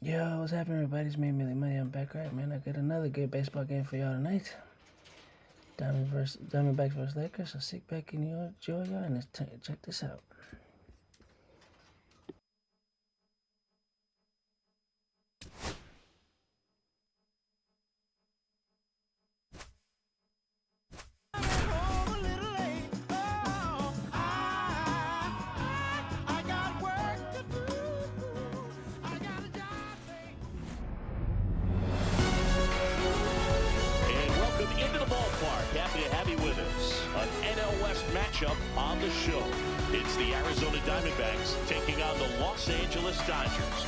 Yo, what's happening, everybody? It's me, Millie Money. I'm back, right, man. I got another good baseball game for y'all tonight. Diamondbacks versus Lakers. So sit back and enjoy y'all, and let's check this out. Happy to have you with us. An NL West matchup on the show. It's the Arizona Diamondbacks taking on the Los Angeles Dodgers.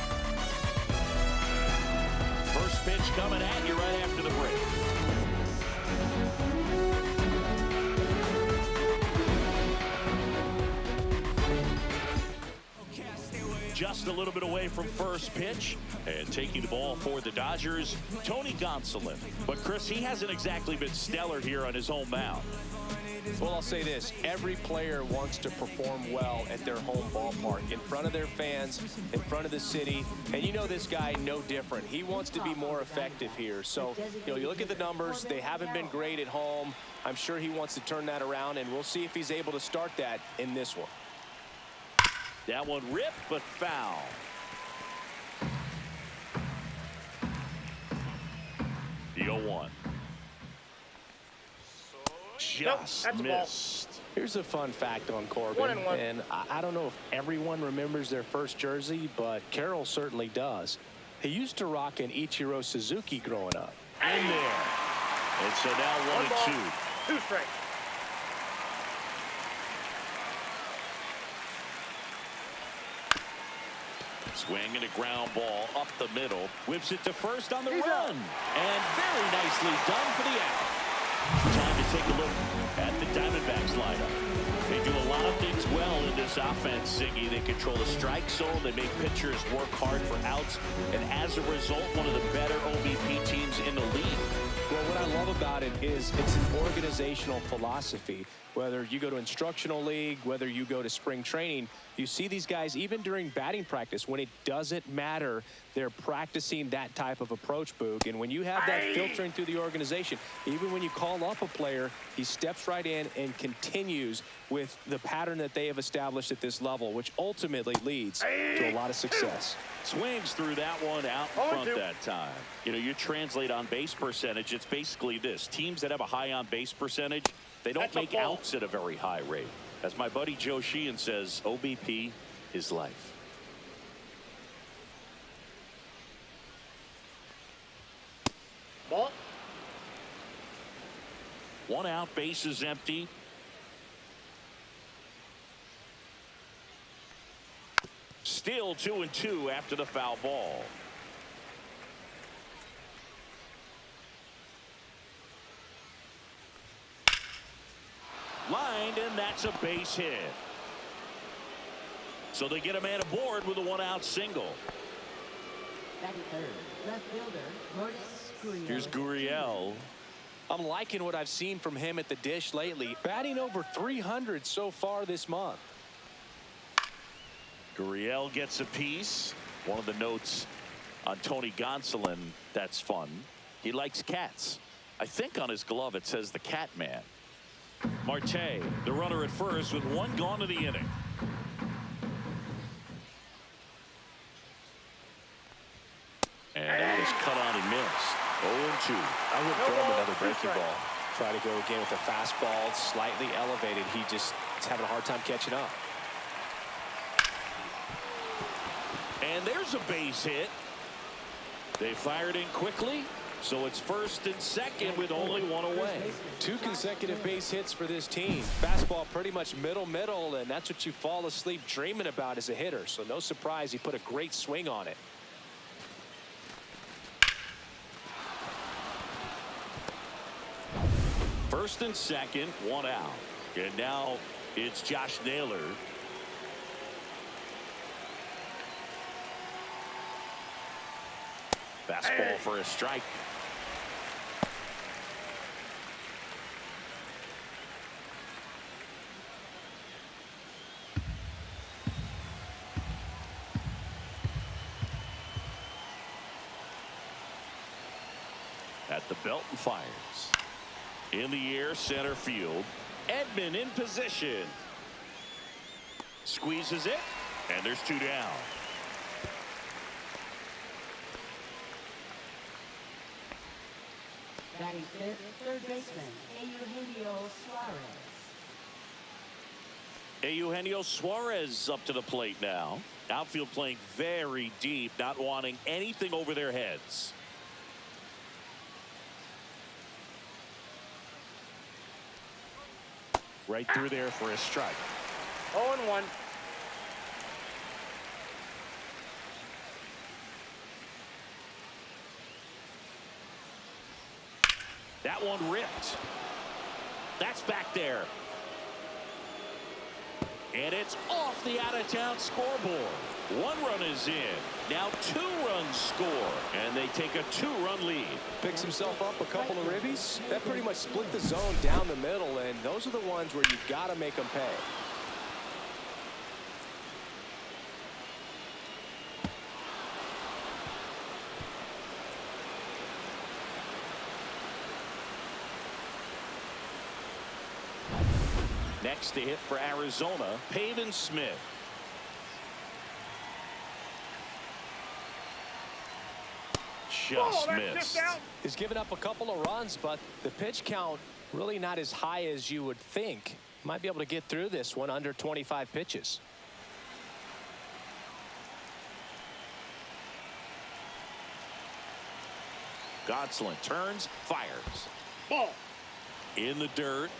First pitch coming at you right after the break. Just a little bit away from first pitch, and taking the ball for the Dodgers, Tony Gonsolin. But Chris, he hasn't exactly been stellar here on his home mound. Well, I'll say this. Every player wants to perform well at their home ballpark, in front of their fans, in front of the city. And you know this guy no different. He wants to be more effective here. So, you look at the numbers. They haven't been great at home. I'm sure he wants to turn that around, and we'll see if he's able to start that in this one. That one ripped, but foul. The 0-1. Just missed. Here's a fun fact on Corbin, and I don't know if everyone remembers their first jersey, but Carroll certainly does. He used to rock an Ichiro Suzuki growing up. In there. And so now 1-2. 2 strikes. Swinging a ground ball up the middle. Whips it to first on the run. And very nicely done for the out. Time to take a look at the Diamondbacks lineup. They do a lot of things well in this offense, Siggy. They control the strike zone. They make pitchers work hard for outs. And as a result, one of the better OBP teams in the league. Well, what I love about it is it's an organizational philosophy. Whether you go to instructional league, whether you go to spring training, you see these guys even during batting practice when it doesn't matter. They're practicing that type of approach, Boog. And when you have that filtering through the organization, even when you call up a player, he steps right in and continues with the pattern that they have established at this level, which ultimately leads to a lot of success. Swings through that one out in front that time. You translate on base percentage, it's basically this. Teams that have a high on base percentage, they don't make outs at a very high rate. As my buddy Joe Sheehan says, OBP is life. Ball. 1 out, base is empty. Still 2-2 after the foul ball. Lined, and that's a base hit. So they get a man aboard with a 1-out single. Batting third, left fielder, Here's Gurriel. I'm liking what I've seen from him at the dish lately. Batting over 300 so far this month. Gurriel gets a piece. One of the notes on Tony Gonsolin that's fun. He likes cats. I think on his glove it says the Cat Man. Marte, the runner at first with 1 gone to the inning. And that is cut on and missed. 0-2. I would throw him another breaking ball. Try to go again with a fastball, slightly elevated. He just is having a hard time catching up. And there's a base hit. They fired in quickly. So it's first and second with only 1 away. 2 consecutive base hits for this team. Fastball pretty much middle, and that's what you fall asleep dreaming about as a hitter. So no surprise he put a great swing on it. First and second, 1 out. And now it's Josh Naylor. Fastball for a strike. At the belt and fires. In the air, center field. Edman in position. Squeezes it, and there's 2 down. Batting fifth, third baseman, Eugenio Suarez. Eugenio Suarez up to the plate now. Outfield playing very deep, not wanting anything over their heads. Right through there for a strike. 0-1. That one ripped. That's back there. And it's off the out-of-town scoreboard. 1 run is in. Now 2 runs score. And they take a 2-run lead. Picks himself up a couple of ribbies. That pretty much split the zone down the middle, and those are the ones where you've got to make them pay. Next to hit for Arizona, Pavin Smith. Just missed. He's given up a couple of runs, but the pitch count really not as high as you would think. Might be able to get through this one under 25 pitches. Gonsolin turns, fires. Ball. In the dirt.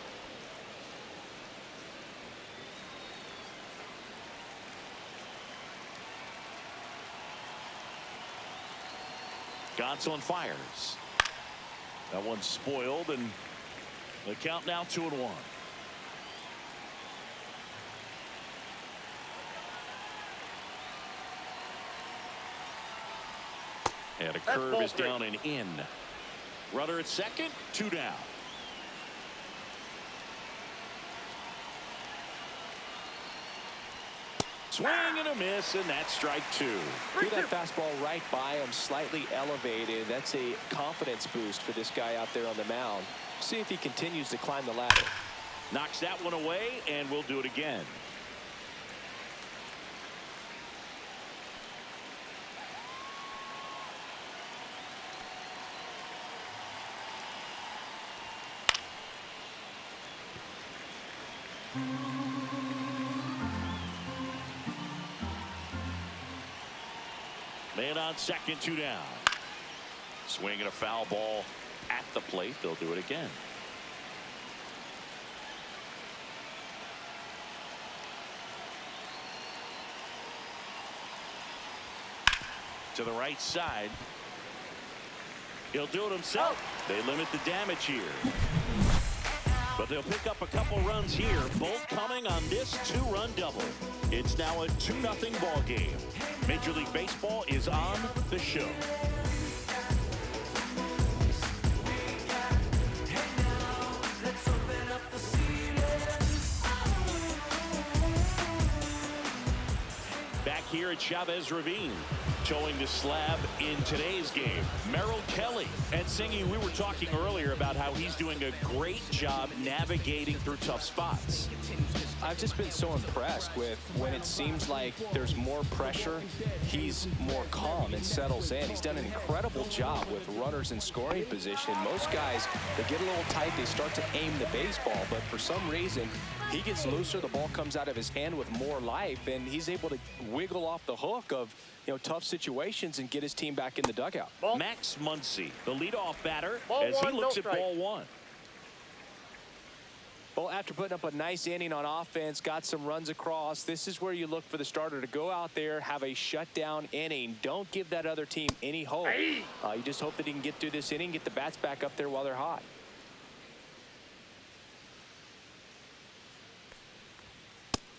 Gonsolin fires. That one's spoiled, and the count now 2-1. And a curve is down and in. Runner at second, 2 down. Swing and a miss, and that's strike 2. Threw that fastball right by him, slightly elevated. That's a confidence boost for this guy out there on the mound. See if he continues to climb the ladder. Knocks that one away, and we'll do it again. Man on second, 2 down. Swinging a foul ball at the plate. They'll do it again. To the right side. He'll do it himself. They limit the damage here. But they'll pick up a couple runs here, both coming on this 2-run double. It's now a 2-0 ball game. Major League Baseball is on the show. Back here at Chavez Ravine, showing the slab in today's game, Merrill Kelly. And Singy, we were talking earlier about how he's doing a great job navigating through tough spots. I've just been so impressed with when it seems like there's more pressure, he's more calm and settles in. He's done an incredible job with runners in scoring position. Most guys, they get a little tight, they start to aim the baseball, but for some reason, he gets looser, the ball comes out of his hand with more life, and he's able to wiggle off the hook of, you know, tough situations and get his team back in the dugout. Max Muncy, the leadoff batter, Ball as he one, looks no at strike. ball 1. Well, after putting up a nice inning on offense, got some runs across, this is where you look for the starter to go out there, have a shutdown inning. Don't give that other team any hope. You just hope that he can get through this inning, get the bats back up there while they're hot.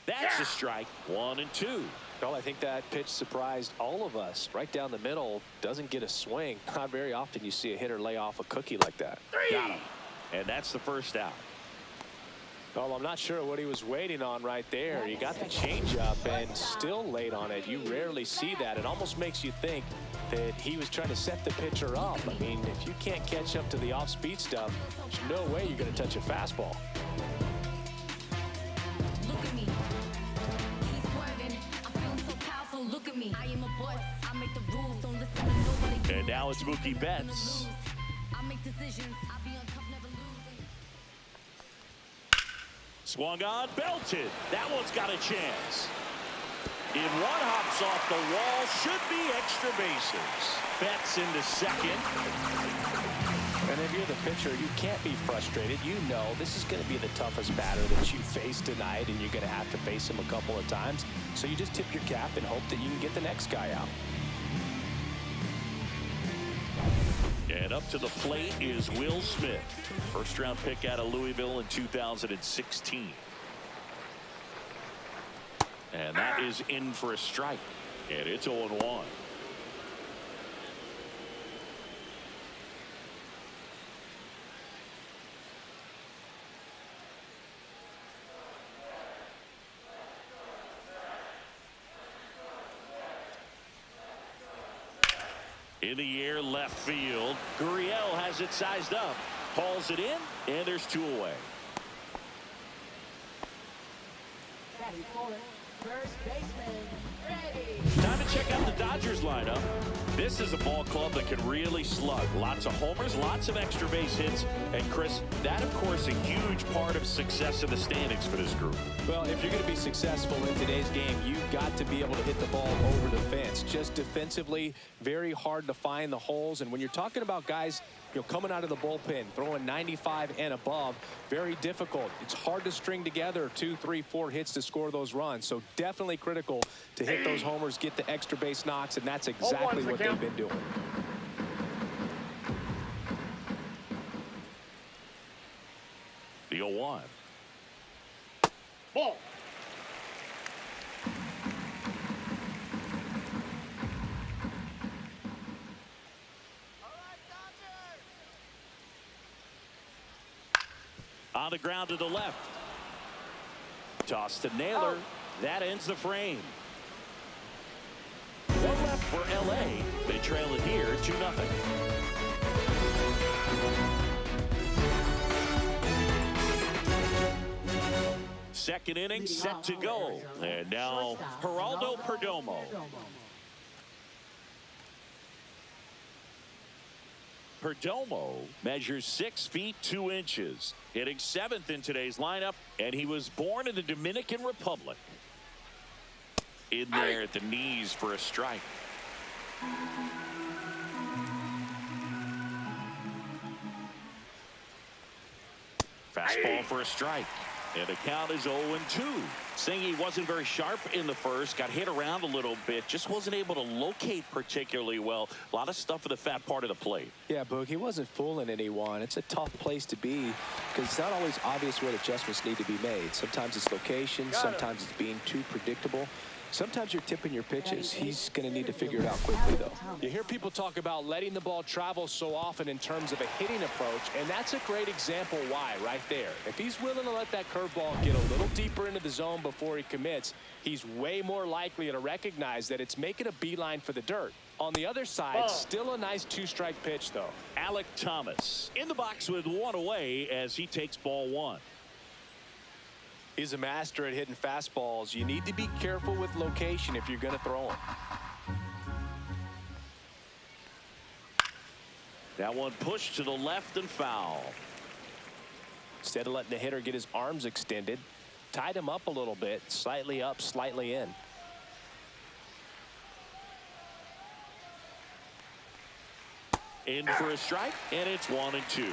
That's a strike. 1 and 2. Well, I think that pitch surprised all of us. Right down the middle, doesn't get a swing. Not very often you see a hitter lay off a cookie like that. Got him. And that's the first out. Well, I'm not sure what he was waiting on right there. He got the changeup and still late on it. You rarely see that. It almost makes you think that he was trying to set the pitcher up. I mean, if you can't catch up to the off-speed stuff, there's no way you're going to touch a fastball. Look at me. He's swerving. I'm feeling so powerful. Look at me. I am a boss. I make the rules. Don't listen to nobody. And now it's Mookie Betts. I make decisions. I be on top, never losing. Swung on, belted. That one's got a chance. In one, hops off the wall. Should be extra bases. Betts into second. And if you're the pitcher, you can't be frustrated. You know this is going to be the toughest batter that you face tonight, and you're going to have to face him a couple of times. So you just tip your cap and hope that you can get the next guy out. And up to the plate is Will Smith. First-round pick out of Louisville in 2016. And that is in for a strike. And it's 0-1. In the air, left field. Gurriel has it sized up. Hauls it in, and there's 2 away. Batting forward, first baseman, ready. Time to check out the Dodgers lineup. This is a ball club that can really slug. Lots of homers, lots of extra base hits. And Chris, that of course a huge part of success in the standings for this group. Well, if you're going to be successful in today's game, you've got to be able to hit the ball over the fence. Just defensively, very hard to find the holes. And when you're talking about guys, coming out of the bullpen, throwing 95 and above, very difficult. It's hard to string together 2, 3, 4 hits to score those runs. So definitely critical to hit those homers, get the extra base knocks, and that's exactly what they've been doing. The 0-1. Ball. On the ground to the left. Toss to Naylor. That ends the frame. 1 left for LA. They trail it here 2-0. Second inning set to go. And now Geraldo Perdomo. Perdomo measures 6 feet 2 inches, hitting 7th in today's lineup, and he was born in the Dominican Republic. In there at the knees for a strike. Fastball for a strike. And the count is 0-2. Saying he wasn't very sharp in the first, got hit around a little bit, just wasn't able to locate particularly well. A lot of stuff for the fat part of the plate. Yeah, Boog, he wasn't fooling anyone. It's a tough place to be because it's not always obvious what adjustments need to be made. Sometimes it's location, sometimes it's being too predictable. Sometimes you're tipping your pitches. He's going to need to figure it out quickly, though. You hear people talk about letting the ball travel so often in terms of a hitting approach, and that's a great example why right there. If he's willing to let that curveball get a little deeper into the zone before he commits, he's way more likely to recognize that it's making a beeline for the dirt. On the other side, still a nice 2-strike pitch, though. Alek Thomas in the box with 1 away as he takes ball 1. He's a master at hitting fastballs. You need to be careful with location if you're going to throw them. That one pushed to the left and foul. Instead of letting the hitter get his arms extended, tied him up a little bit, slightly up, slightly in. In for a strike, and it's 1-2.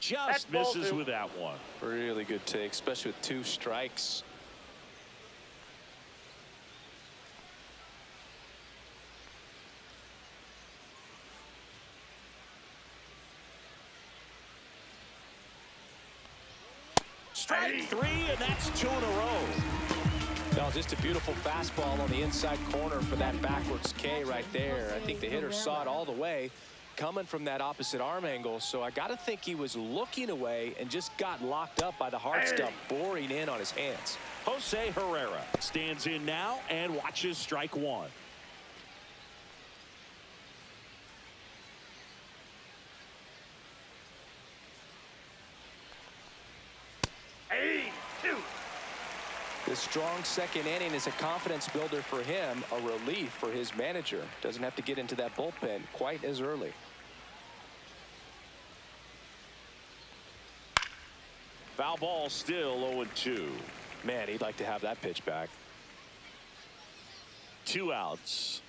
Just misses with that one. Really good take, especially with 2 strikes. Strike 3, and that's 2 in a row. No, just a beautiful fastball on the inside corner for that backwards K right there. I think the hitter saw it all the way coming from that opposite arm angle. So I got to think he was looking away and just got locked up by the hard stump boring in on his hands. Jose Herrera stands in now and watches strike one. The strong second inning is a confidence builder for him, a relief for his manager. Doesn't have to get into that bullpen quite as early. Foul ball, still 0-2. Man, he'd like to have that pitch back. 2 outs.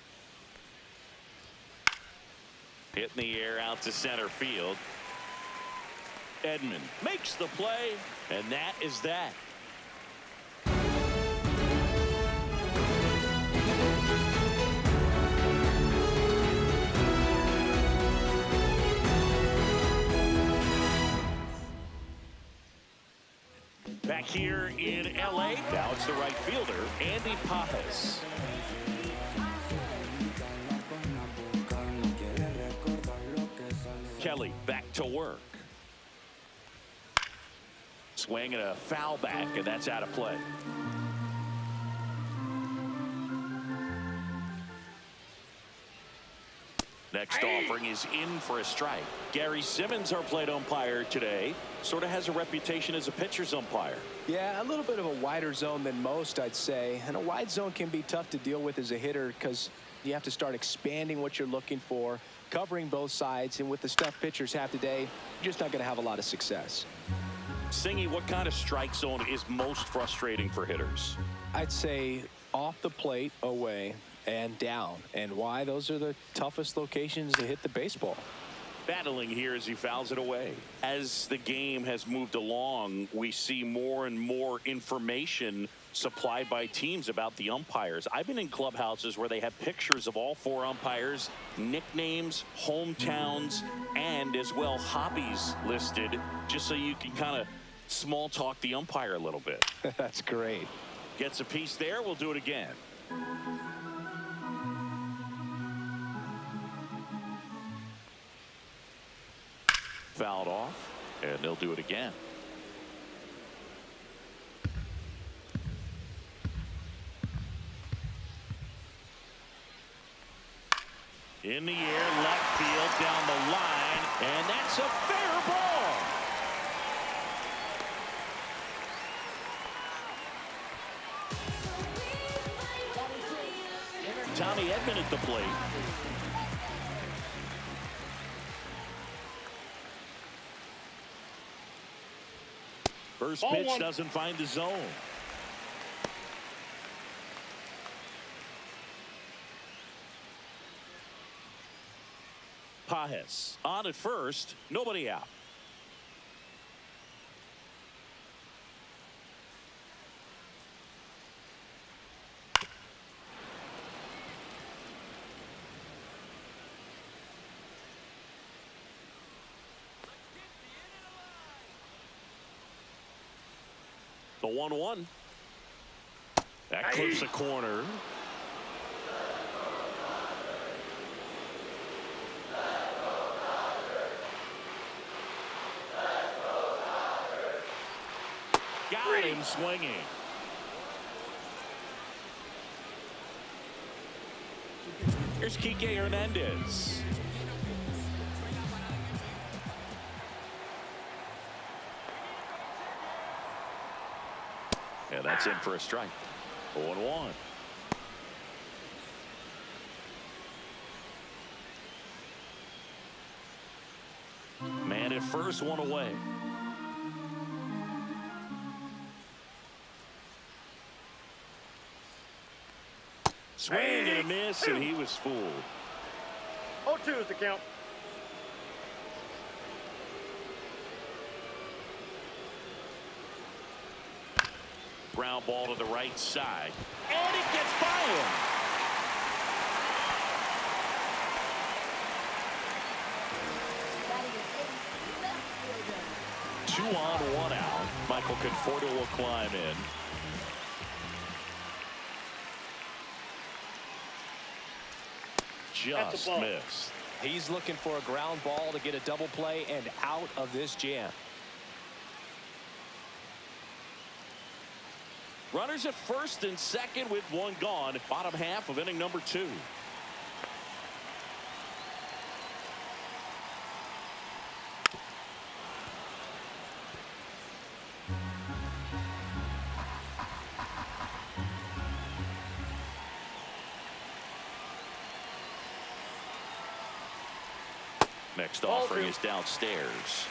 Hit in the air out to center field. Edman makes the play, and that is that. Back here in LA, now it's the right fielder, Andy Pajes. Kelly back to work. Swing and a foul back, and that's out of play. Next offering is in for a strike. Gary Simmons, our plate umpire today, sort of has a reputation as a pitcher's umpire. Yeah, a little bit of a wider zone than most, I'd say. And a wide zone can be tough to deal with as a hitter because you have to start expanding what you're looking for, covering both sides. And with the stuff pitchers have today, you're just not going to have a lot of success. Singy, what kind of strike zone is most frustrating for hitters? I'd say off the plate, away, and down. And why? Those are the toughest locations to hit the baseball. Battling here as he fouls it away. As the game has moved along, we see more and more information supplied by teams about the umpires. I've been in clubhouses where they have pictures of all 4 umpires, nicknames, hometowns, and as well hobbies listed, just so you can kind of small talk the umpire a little bit. That's great. Gets a piece there. We'll do it again. Fouled off, and they'll do it again. In the air, left field, down the line, and that's a fair ball. Tommy Edman at the plate. First pitch doesn't find the zone. Pajes on at first, nobody out. The 1-1. That clips the corner. Got him swinging. Here's Kike Hernandez. And that's in for a strike. 0-1. Man at first, one away. Swing and a miss, and he was fooled. 0-2 is the count. Ground ball to the right side, and it gets by him. Two on, one out. Michael Conforto will climb in. just ball. missed. He's looking for a ground ball to get a double play and out of this jam. Runners at first and second with one gone. Bottom half of inning number 2. Next offering is downstairs.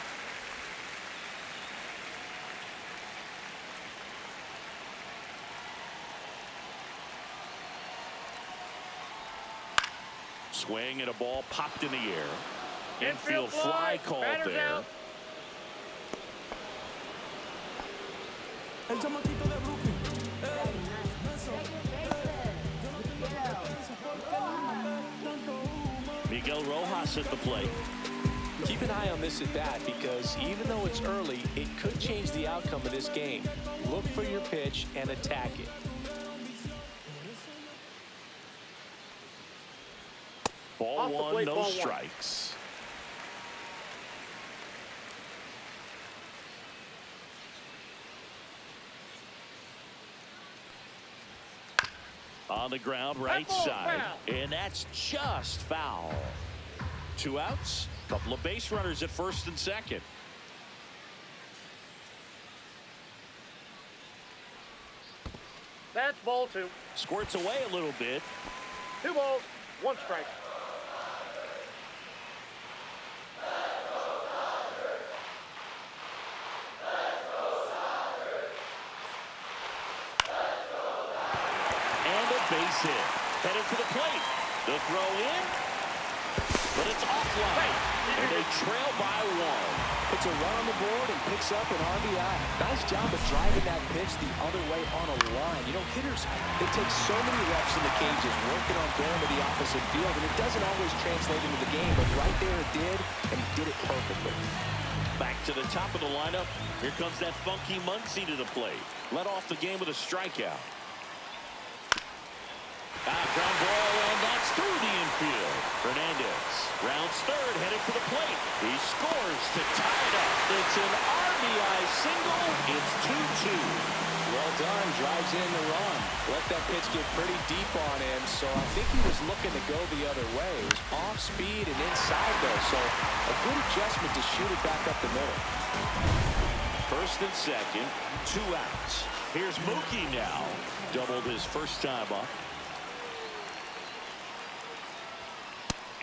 Swing and a ball popped in the air. Infield fly called there. Miguel Rojas at the plate. Keep an eye on this at bat because even though it's early, it could change the outcome of this game. Look for your pitch and attack it. Ball one, no strikes. On the ground, right side, and that's just foul. 2 outs, couple of base runners at first and second. That's ball 2. Squirts away a little bit. 2 balls, 1 strike. And a base hit. Headed for the plate. The throw in, but it's offline. And they trail by 1. Puts a run on the board and picks up an RBI. Nice job of driving that pitch the other way on a line. You know, hitters, they take so many reps in the cages working on going to the opposite field, and it doesn't always translate into the game, but right there it did, and he did it perfectly. Back to the top of the lineup. Here comes that funky Muncy to the plate. Led off the game with a strikeout. Ground ball, and that's through the infield. Hernandez rounds third, headed for the plate. He scores to tie it up. It's an RBI single. It's 2-2. Well done. Drives in the run. Let that pitch get pretty deep on him, so I think he was looking to go the other way. It was off speed and inside, though, so a good adjustment to shoot it back up the middle. First and second, 2 outs. Here's Mookie now. Doubled his first time up.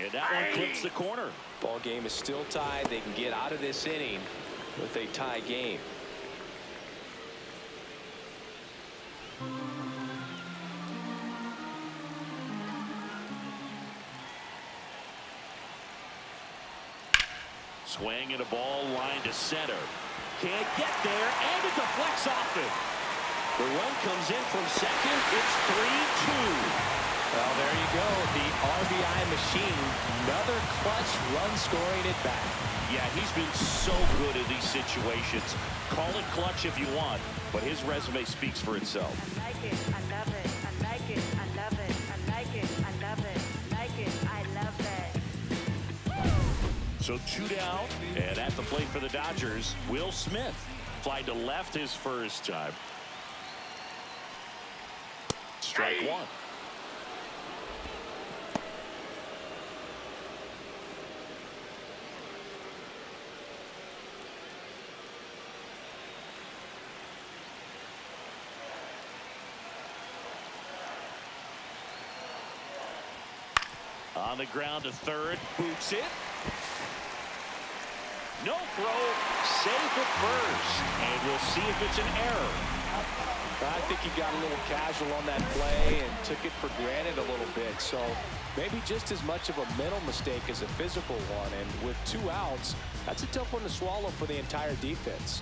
And that one clips the corner. Ball game is still tied. They can get out of this inning with a tie game. Swing and a ball line to center. Can't get there, and it deflects off it. The run comes in from second. It's 3-2. Well, there you go. The RBI machine. Another clutch run scoring at bat. Yeah, he's been so good in these situations. Call it clutch if you want, but his resume speaks for itself. I like it. I love it. I like it. I love it. I like it. I love it. Like it. I love that. So 2 down, and at the plate for the Dodgers, Will Smith. Fly to left his first time. Strike 1. On the ground to third, boots it. No throw, safe at first, and we'll see if it's an error. I think he got a little casual on that play and took it for granted a little bit. So maybe just as much of a mental mistake as a physical one. And with 2 outs, that's a tough one to swallow for the entire defense.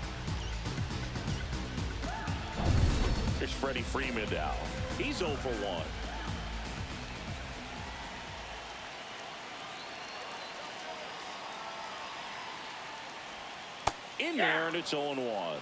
Here's Freddie Freeman now. He's 0 for 1. In there, and it's 0-1.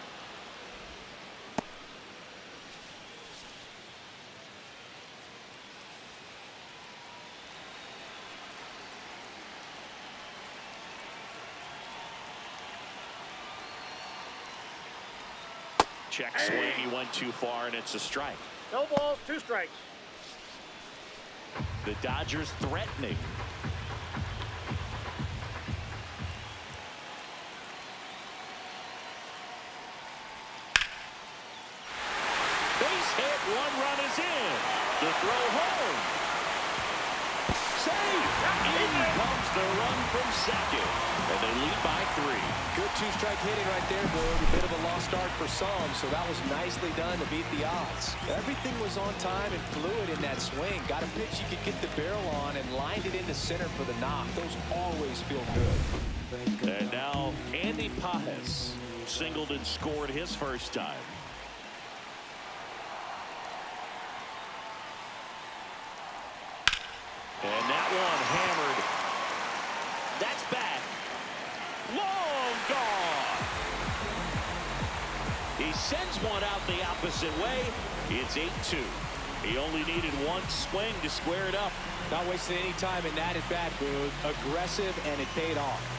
Check swing. He went too far, and it's a strike. No balls, 2 strikes. The Dodgers threatening. Base hit. 1 run is in. The throw home. Save. In comes the run from second. And they lead by 3. Good 2-strike hitting right there, Boog. A bit of a lost start for some, so that was nicely done to beat the odds. Everything was on time and fluid in that swing. Got a pitch you could get the barrel on and lined it into center for the knock. Those always feel good. And now Andy Pajes singled and scored his first time. And that one hammered. That's back. Long gone. He sends one out the opposite way. It's 8-2. He only needed 1 swing to square it up. Not wasting any time in that at bat, Boog. Aggressive, and it paid off.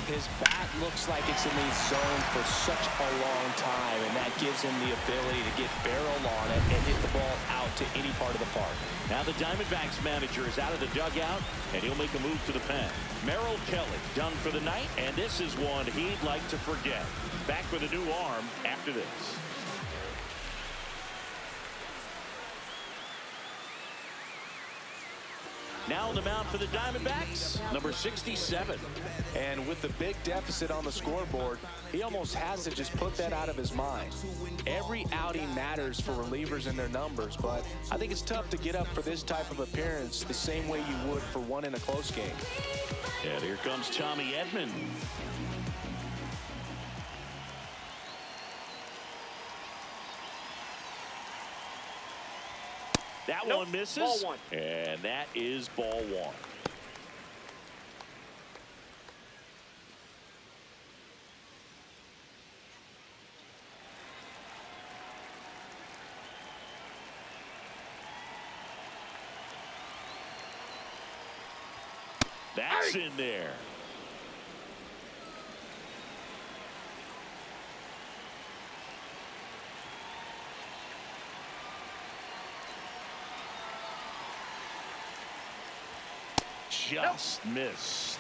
His bat looks like it's in the zone for such a long time, and that gives him the ability to get barrel on it and hit the ball out to any part of the park. Now the Diamondbacks manager is out of the dugout, and he'll make a move to the pen. Merrill Kelly done for the night, and this is one he'd like to forget. Back with a new arm after this. Now on the mound for the Diamondbacks, number 67. And with the big deficit on the scoreboard, he almost has to just put that out of his mind. Every outing matters for relievers and their numbers, but I think it's tough to get up for this type of appearance the same way you would for one in a close game. And here comes Tommy Edman. That one misses. Ball 1. And that is ball 1. That's in there. Just missed.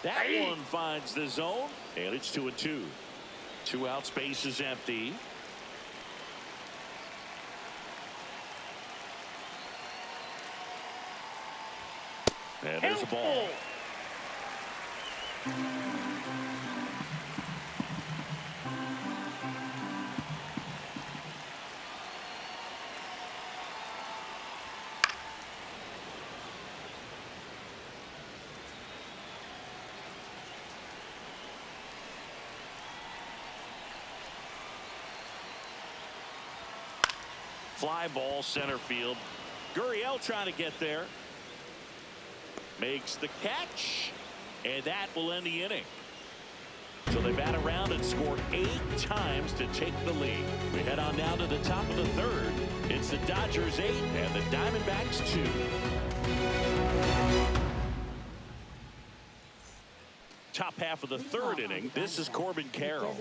That one finds the zone, and it's 2-2. 2 outs, base is empty. And there's a ball. Fly ball center field. Gurriel trying to get there. Makes the catch. And that will end the inning. So they bat around and scored 8 times to take the lead. We head on down to the top of the 3rd. It's the Dodgers 8 and the Diamondbacks 2. Top half of the 3rd inning. This is Corbin Carroll.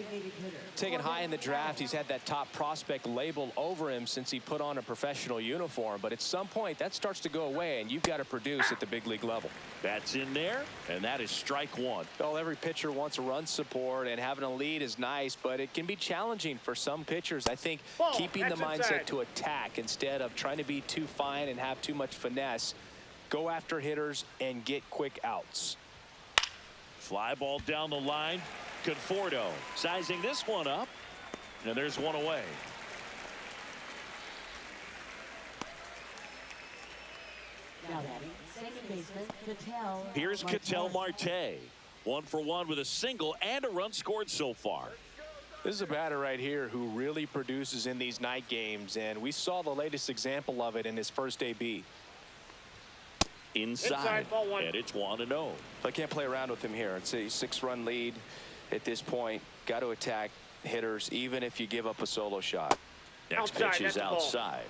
Taken high in the draft, he's had that top prospect label over him since he put on a professional uniform. But at some point, that starts to go away, and you've got to produce at the big league level. That's in there, and that is strike 1. Well, every pitcher wants a run support, and having a lead is nice, but it can be challenging for some pitchers. I think keeping the mindset to attack instead of trying to be too fine and have too much finesse, go after hitters and get quick outs. Fly ball down the line. Conforto sizing this one up. And there's one away. Now batting, second baseman, Ketel. Here's Ketel Marte. 1 for 1 with a single and a run scored so far. This is a batter right here who really produces in these night games, and we saw the latest example of it in his first AB. inside. Ball one. And it's 1-0. I can't play around with him here. It's a 6-run lead at this point. Got to attack hitters, even if you give up a solo shot. Next Outside, pitch is that's the ball. outside.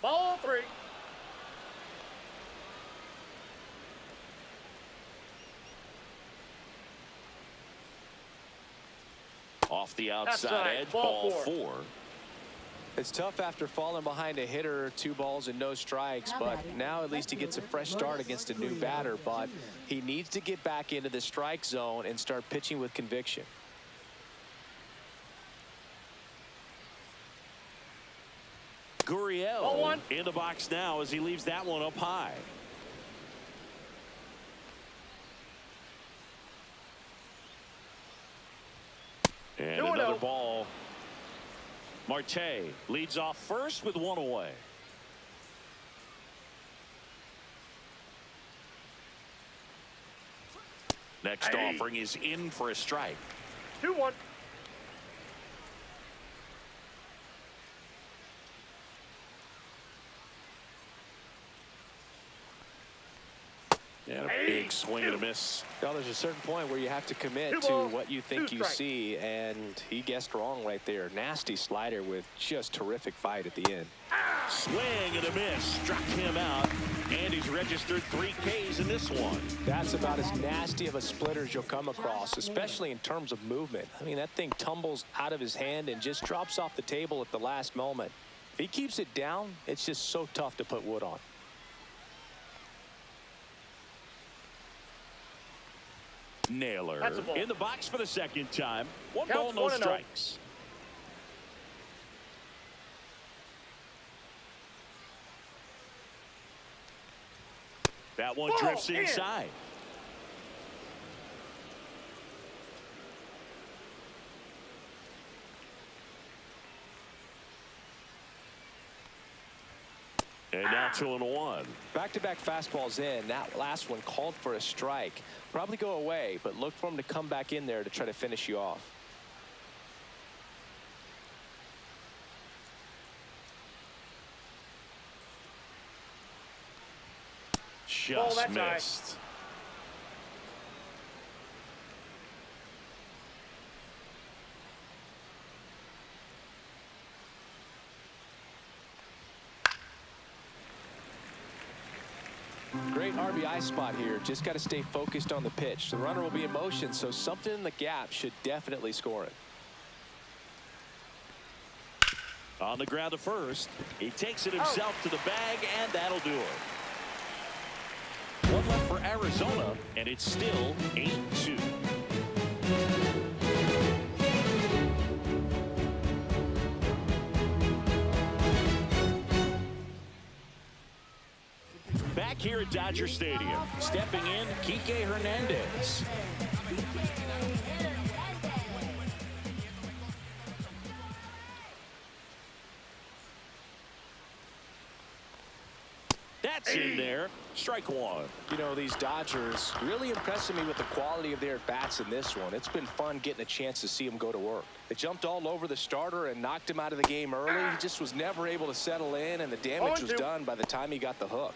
Ball 3. Off the outside Outside, edge, ball ball 4. 4. It's tough after falling behind a hitter, 2 balls and no strikes, but now at least he gets a fresh start against a new batter. But he needs to get back into the strike zone and start pitching with conviction. Gurriel in the box now as he leaves that one up high. And another ball. Marte leads off first with 1 away. Next offering is in for a strike. 2-1. And a big swing and a miss. Now, there's a certain point where you have to commit to what you think you see, and he guessed wrong right there. Nasty slider with just terrific bite at the end. Swing and a miss. Struck him out, and he's registered 3 Ks in this one. That's about as nasty of a splitter as you'll come across, especially in terms of movement. I mean, that thing tumbles out of his hand and just drops off the table at the last moment. If he keeps it down, it's just so tough to put wood on. Naylor in the box for the second time. 1 ball, no 1-0. strikes. That one drifts inside. And now 2-1. Back-to-back fastballs in. That last one called for a strike. Probably go away, but look for him to come back in there to try to finish you off. Just missed. Great RBI spot here. Just got to stay focused on the pitch. The runner will be in motion, so something in the gap should definitely score it. On the ground to first. He takes it himself to the bag, and that'll do it. 1 left for Arizona, and it's still 8-2. Back here at Dodger Stadium, stepping in, Kike Hernandez. That's in there. Strike 1. You know, these Dodgers really impressing me with the quality of their at-bats in this one. It's been fun getting a chance to see them go to work. They jumped all over the starter and knocked him out of the game early. He just was never able to settle in, and the damage was done by the time he got the hook.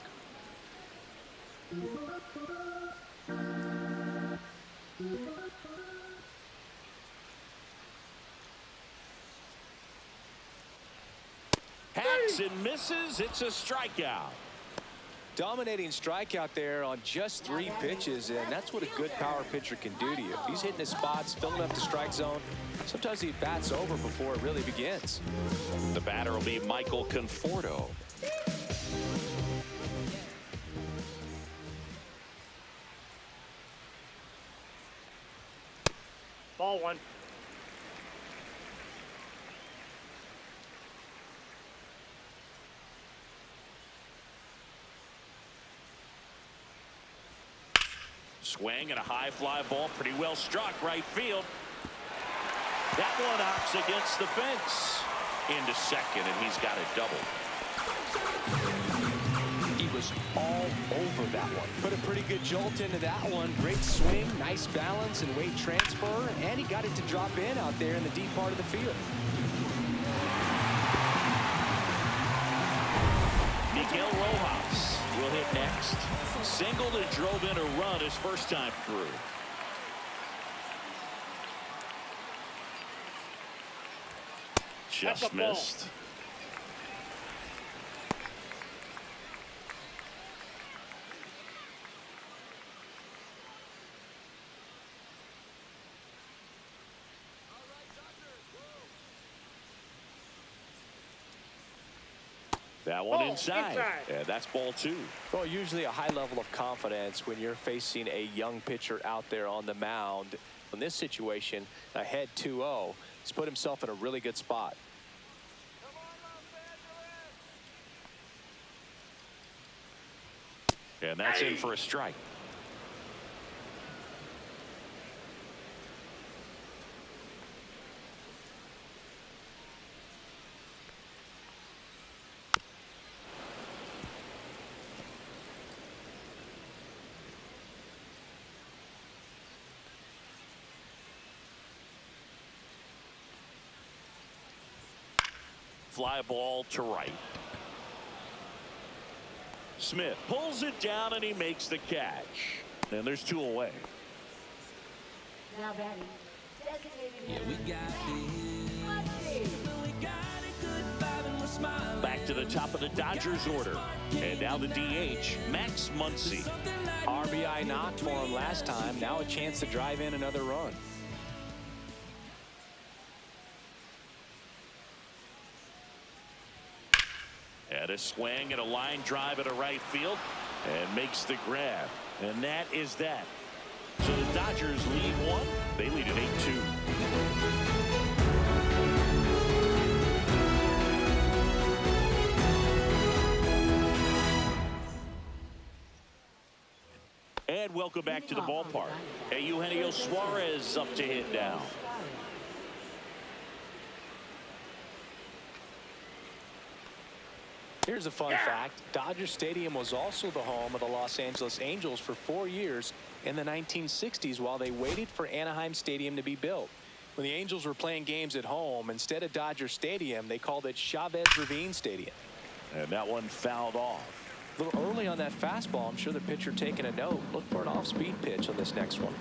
Hacks and misses. It's a strikeout. Dominating strikeout there on just 3 pitches, and that's what a good power pitcher can do to you. If he's hitting his spots, filling up the strike zone, sometimes he bats over before it really begins. The batter will be Michael Conforto. Ball 1. Swing and a high fly ball, pretty well struck right field. That one hops against the fence into second, and he's got a double. He was all over that one. Put a pretty good jolt into that one. Great swing, nice balance and weight transfer, and he got it to drop in out there in the deep part of the field. Miguel Rojas will hit next. Singled and drove in a run his first time through. Just missed. That one inside. Yeah, that's ball 2. Well, usually a high level of confidence when you're facing a young pitcher out there on the mound. In this situation, ahead 2-0, he's put himself in a really good spot. And that's in for a strike. Fly ball to right. Smith pulls it down and he makes the catch. And there's 2 away. Now batting, designated Yeah, we got Muncy. Back to the top of the Dodgers order. And now the DH, Max Muncy. RBI knock for him last time. Now a chance to drive in another run. And a swing and a line drive at a right field and makes the grab. And that is that. So the Dodgers lead 1. They lead at 8-2. And welcome back to the ballpark. Eugenio Suarez up to hit now. Here's a fun fact. Dodger Stadium was also the home of the Los Angeles Angels for 4 years in the 1960s while they waited for Anaheim Stadium to be built. When the Angels were playing games at home, instead of Dodger Stadium, they called it Chavez Ravine Stadium. And that one fouled off. A little early on that fastball. I'm sure the pitcher taking a note. Look for an off-speed pitch on this next one.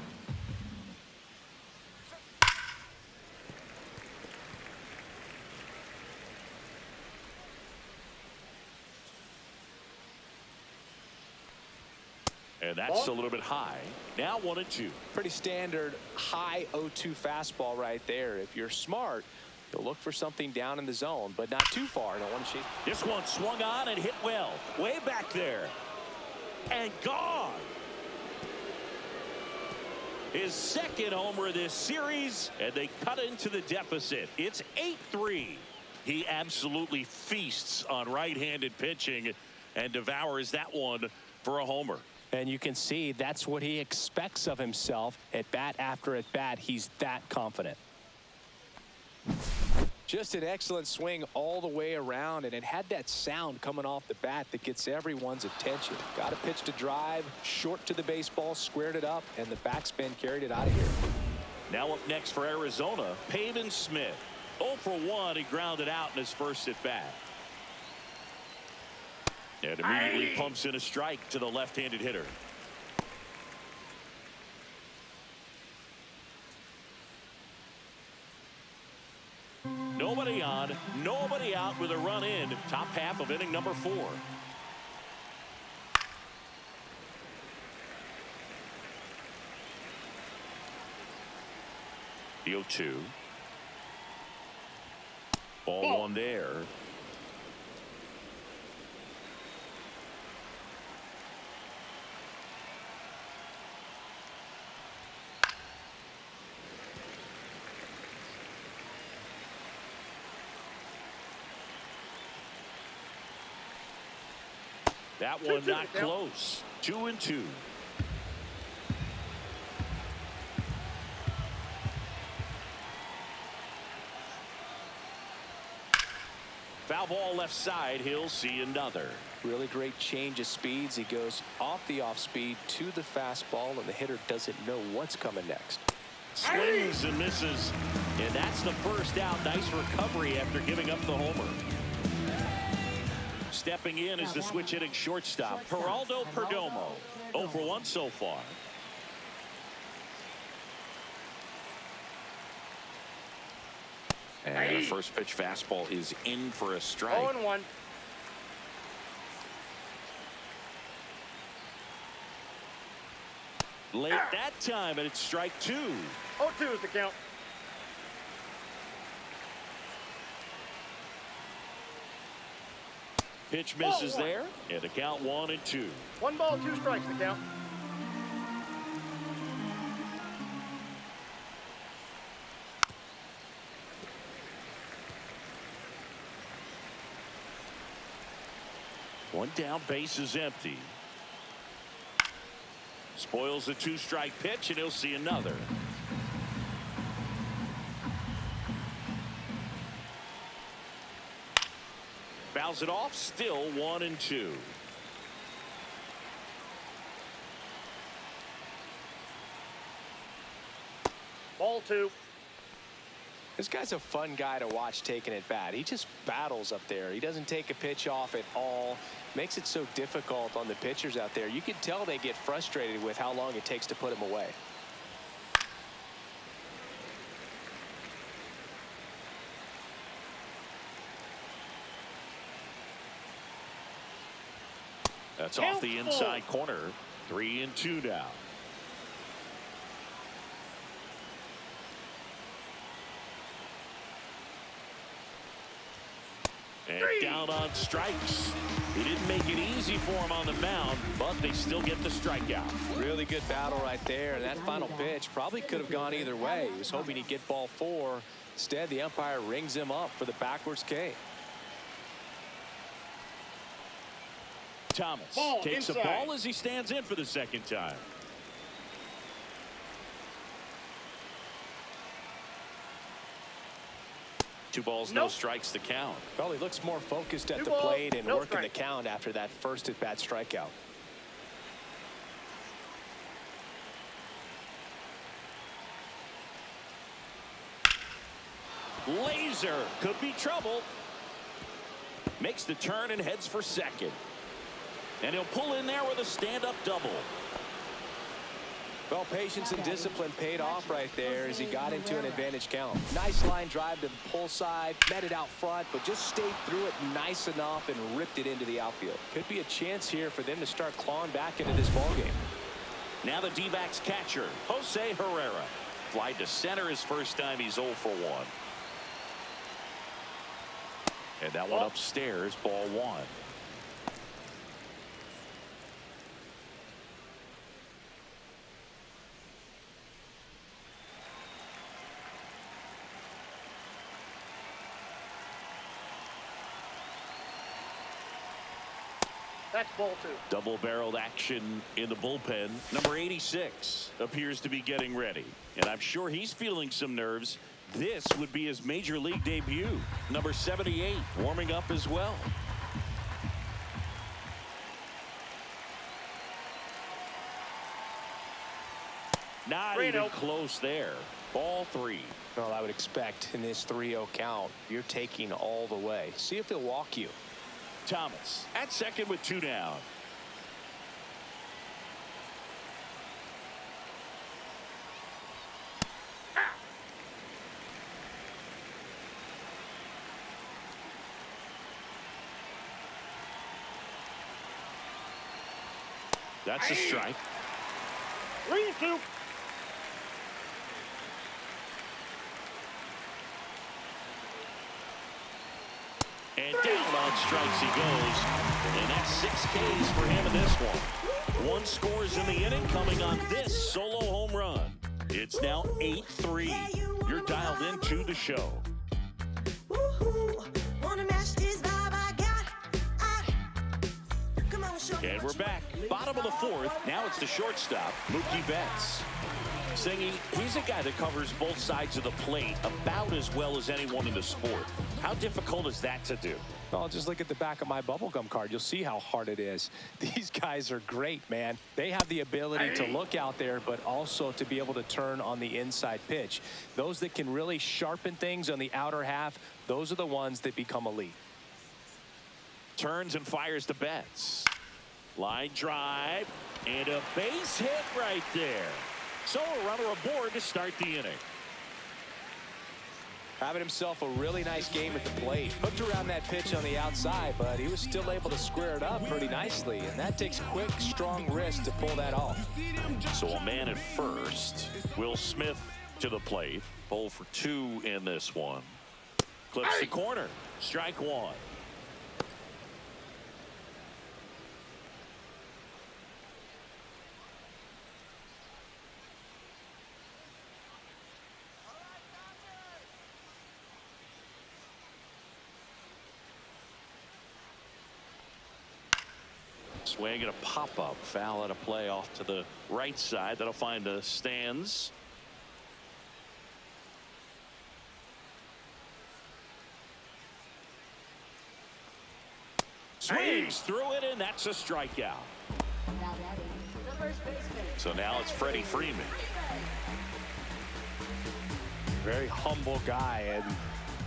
And that's a little bit high. Now 1-2. Pretty standard high 0-2 fastball right there. If you're smart, you'll look for something down in the zone, but not too far. Don't want to chase. This one swung on and hit well. Way back there. And gone. His second homer of this series, and they cut into the deficit. It's 8-3. He absolutely feasts on right-handed pitching and devours that one for a homer. And you can see that's what he expects of himself at bat after at bat. He's that confident. Just an excellent swing all the way around, and it had that sound coming off the bat that gets everyone's attention. Got a pitch to drive, short to the baseball, squared it up, and the backspin carried it out of here. Now up next for Arizona, Pavin Smith. 0 for 1, he grounded out in his first at bat. And immediately pumps in a strike to the left-handed hitter. Nobody on, nobody out with a run in. Top half of inning number 4. The 0-2. Ball 1 there. That one not close. 2-2. Foul ball left side. He'll see another. Really great change of speeds. He goes off the off speed to the fastball, and the hitter doesn't know what's coming next. Swings and misses. And that's the first out. Nice recovery after giving up the homer. Stepping in is the switch hitting shortstop, Geraldo Perdomo. 0 for 1 so far. And the first pitch fastball is in for a strike. 0-1. Late that time, and it's strike 2. 0-2 is the count. Pitch misses there, and the count 1-2. 1 ball, 2 strikes the count. One down, base is empty. Spoils the 2-strike pitch, and he'll see another. Fouls it off, still 1-2. Ball 2. This guy's a fun guy to watch taking at bat. He just battles up there. He doesn't take a pitch off at all. Makes it so difficult on the pitchers out there. You can tell they get frustrated with how long it takes to put him away. That's off the inside corner. 3-2 now. And down on strikes. He didn't make it easy for him on the mound, but they still get the strikeout. Really good battle right there. And that final pitch probably could have gone either way. He was hoping he'd get ball 4. Instead, the umpire rings him up for the backwards K. Thomas takes inside. the ball as he stands in for the second time. Two balls, no strikes, the count. Well, he looks more focused at 2 the balls, plate and no working the strike. count after that first at-bat strikeout. Laser could be trouble. Makes the turn and heads for second. And he'll pull in there with a stand-up double. Well, patience and discipline paid off right there as he got into an advantage count. Nice line drive to the pull side, met it out front, but just stayed through it nice enough and ripped it into the outfield. Could be a chance here for them to start clawing back into this ballgame. Now the D-backs catcher, Jose Herrera. Fly to center his first time. He's 0 for 1. And that one upstairs, ball 1. That's ball 2. Double-barreled action in the bullpen. Number 86 appears to be getting ready. And I'm sure he's feeling some nerves. This would be his major league debut. Number 78 warming up as well. Not even close there. Ball 3. Well, I would expect in this 3-0 count, you're taking all the way. See if he'll walk you. Thomas at second with 2 down. That's a strike. 3-2. And down on strikes he goes. And that's 6 Ks for him in this one. 1 scores in the inning coming on this solo home run. It's now 8-3. You're dialed into the show. And we're back. Bottom of the 4th. Now it's the shortstop, Mookie Betts. Singy, he's a guy that covers both sides of the plate about as well as anyone in the sport. How difficult is that to do? Well, just look at the back of my bubblegum card. You'll see how hard it is. These guys are great, man. They have the ability to look out there, but also to be able to turn on the inside pitch. Those that can really sharpen things on the outer half, those are the ones that become elite. turns and fires the Betts. Line drive and a base hit right there. So a runner aboard to start the inning. Having himself a really nice game at the plate. Hooked around that pitch on the outside, but he was still able to square it up pretty nicely. And that takes quick, strong wrist to pull that off. So a man at first. Will Smith to the plate. 0 for 2 in this one. Clips the corner. Strike one. Swing and a pop-up. Foul at a play off to the right side. That'll find the stands. Swings through it, and that's a strikeout. Now batting, the first baseman. So now it's Freddie Freeman. Very humble guy, and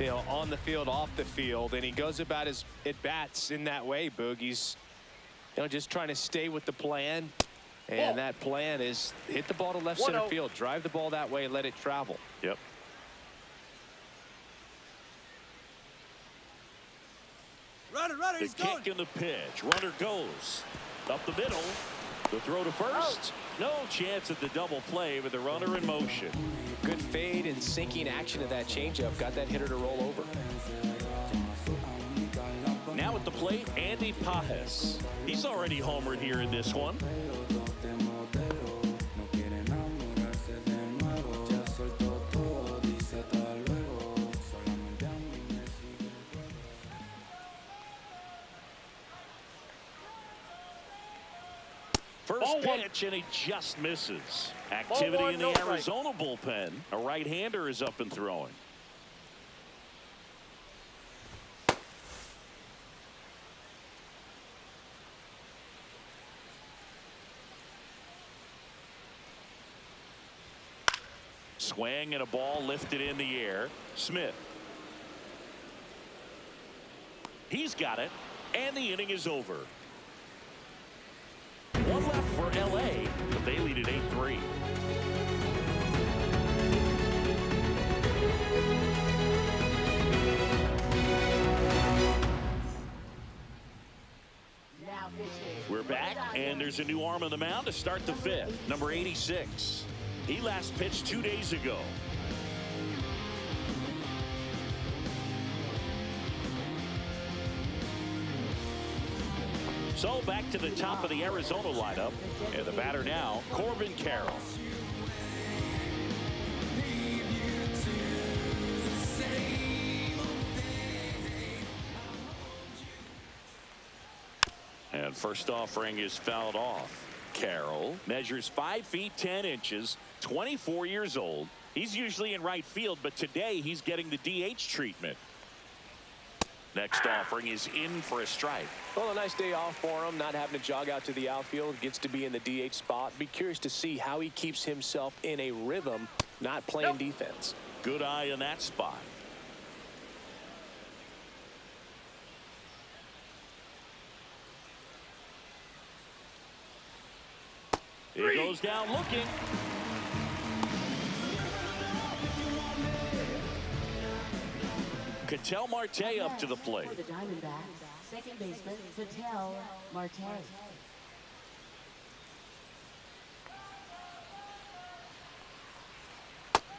you know, on the field, off the field, and he goes about his at-bats in that way, Boog. He's just trying to stay with the plan, and that plan is hit the ball to left center field, drive the ball that way, let it travel. Yep. Runner, The kick and the pitch. Runner goes up the middle. The throw to first. No chance at the double play with the runner in motion. Good fade and sinking action of that changeup. Got that hitter to roll over. Now at the plate, Andy Pajes. He's already homered here in this one. First pitch, and he just misses. Activity in the Arizona bullpen. A right-hander is up and throwing. Swing and a ball lifted in the air. Smith. He's got it, and the inning is over. One left for L.A., but they lead at 8-3. Now pitching. We're back, and there's a new arm on the mound to start the fifth. Number 86. He last pitched 2 days ago. So back to the top of the Arizona lineup. And the batter now, Corbin Carroll. And first offering is fouled off. Carroll measures 5 feet 10 inches, 24 years old. He's usually in right field, but today he's getting the DH treatment. Next offering is in for a strike. Well, a nice day off for him, not having to jog out to the outfield. Gets to be in the DH spot. Be curious to see how he keeps himself in a rhythm, not playing defense. Good eye in that spot. He goes down looking. Ketel Marte up to the plate. For the Diamondbacks, second baseman, Ketel Marte.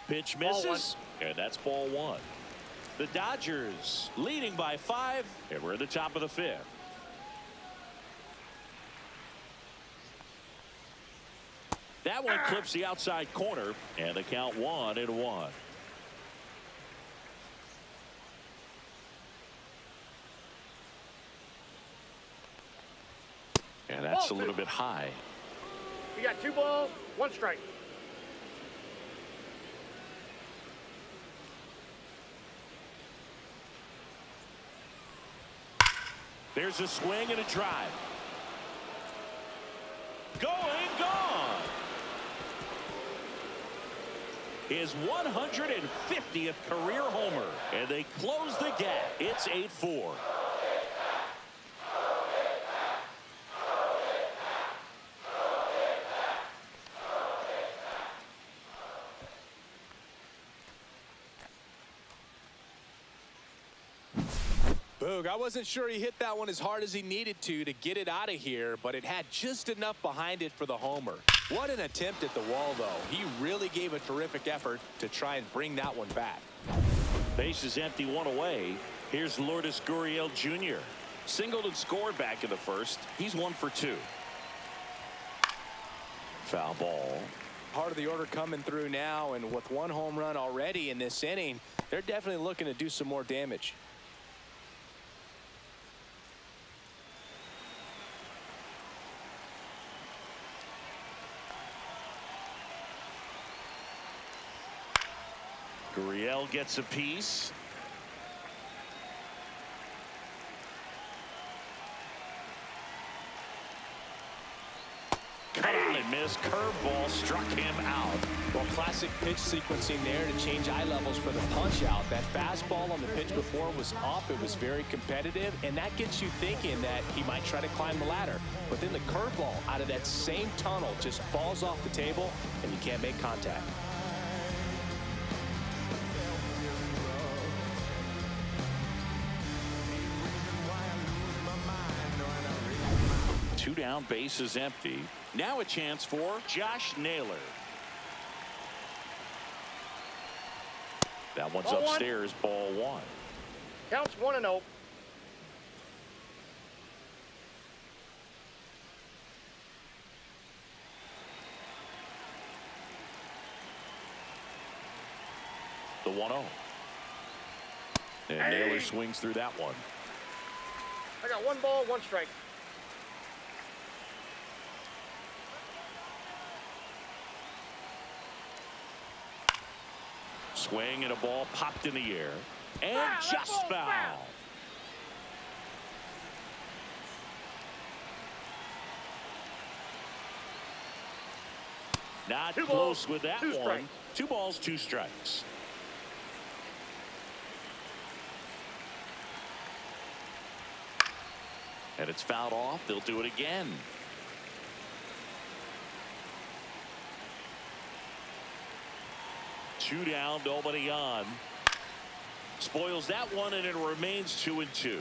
Pitch misses, and that's ball one. The Dodgers leading by 5, and we're at the top of the fifth. That one clips the outside corner, and the count 1-1. And that's a little bit high. You got 2 balls, 1 strike. There's a swing and a drive. Gone. His 150th career homer, and they close the gap. It's 8-4. Boog, I wasn't sure he hit that one as hard as he needed to get it out of here, but it had just enough behind it for the homer. What an attempt at the wall, though. He really gave a terrific effort to try and bring that one back. Base is empty, one away. Here's Lourdes Gurriel Jr. Singled and scored back in the first. He's 1 for 2. Foul ball. Part of the order coming through now, and with 1 home run already in this inning, they're definitely looking to do some more damage. Gurriel gets a piece. Cut on and miss. Curveball struck him out. Well, classic pitch sequencing there to change eye levels for the punch out. That fastball on the pitch before was up. It was very competitive, and that gets you thinking that he might try to climb the ladder. But then the curveball out of that same tunnel just falls off the table, and you can't make contact. Two down, base is empty. Now a chance for Josh Naylor. That one's Ball upstairs, ball 1. Counts 1-0. The 1-0. And Naylor swings through that one. I got 1 ball, 1 strike. Swing and a ball popped in the air. And just foul. Not close with that one. 2 balls, 2 strikes. And it's fouled off. They'll do it again. Two down, nobody on. Spoils that one, and it remains 2-2.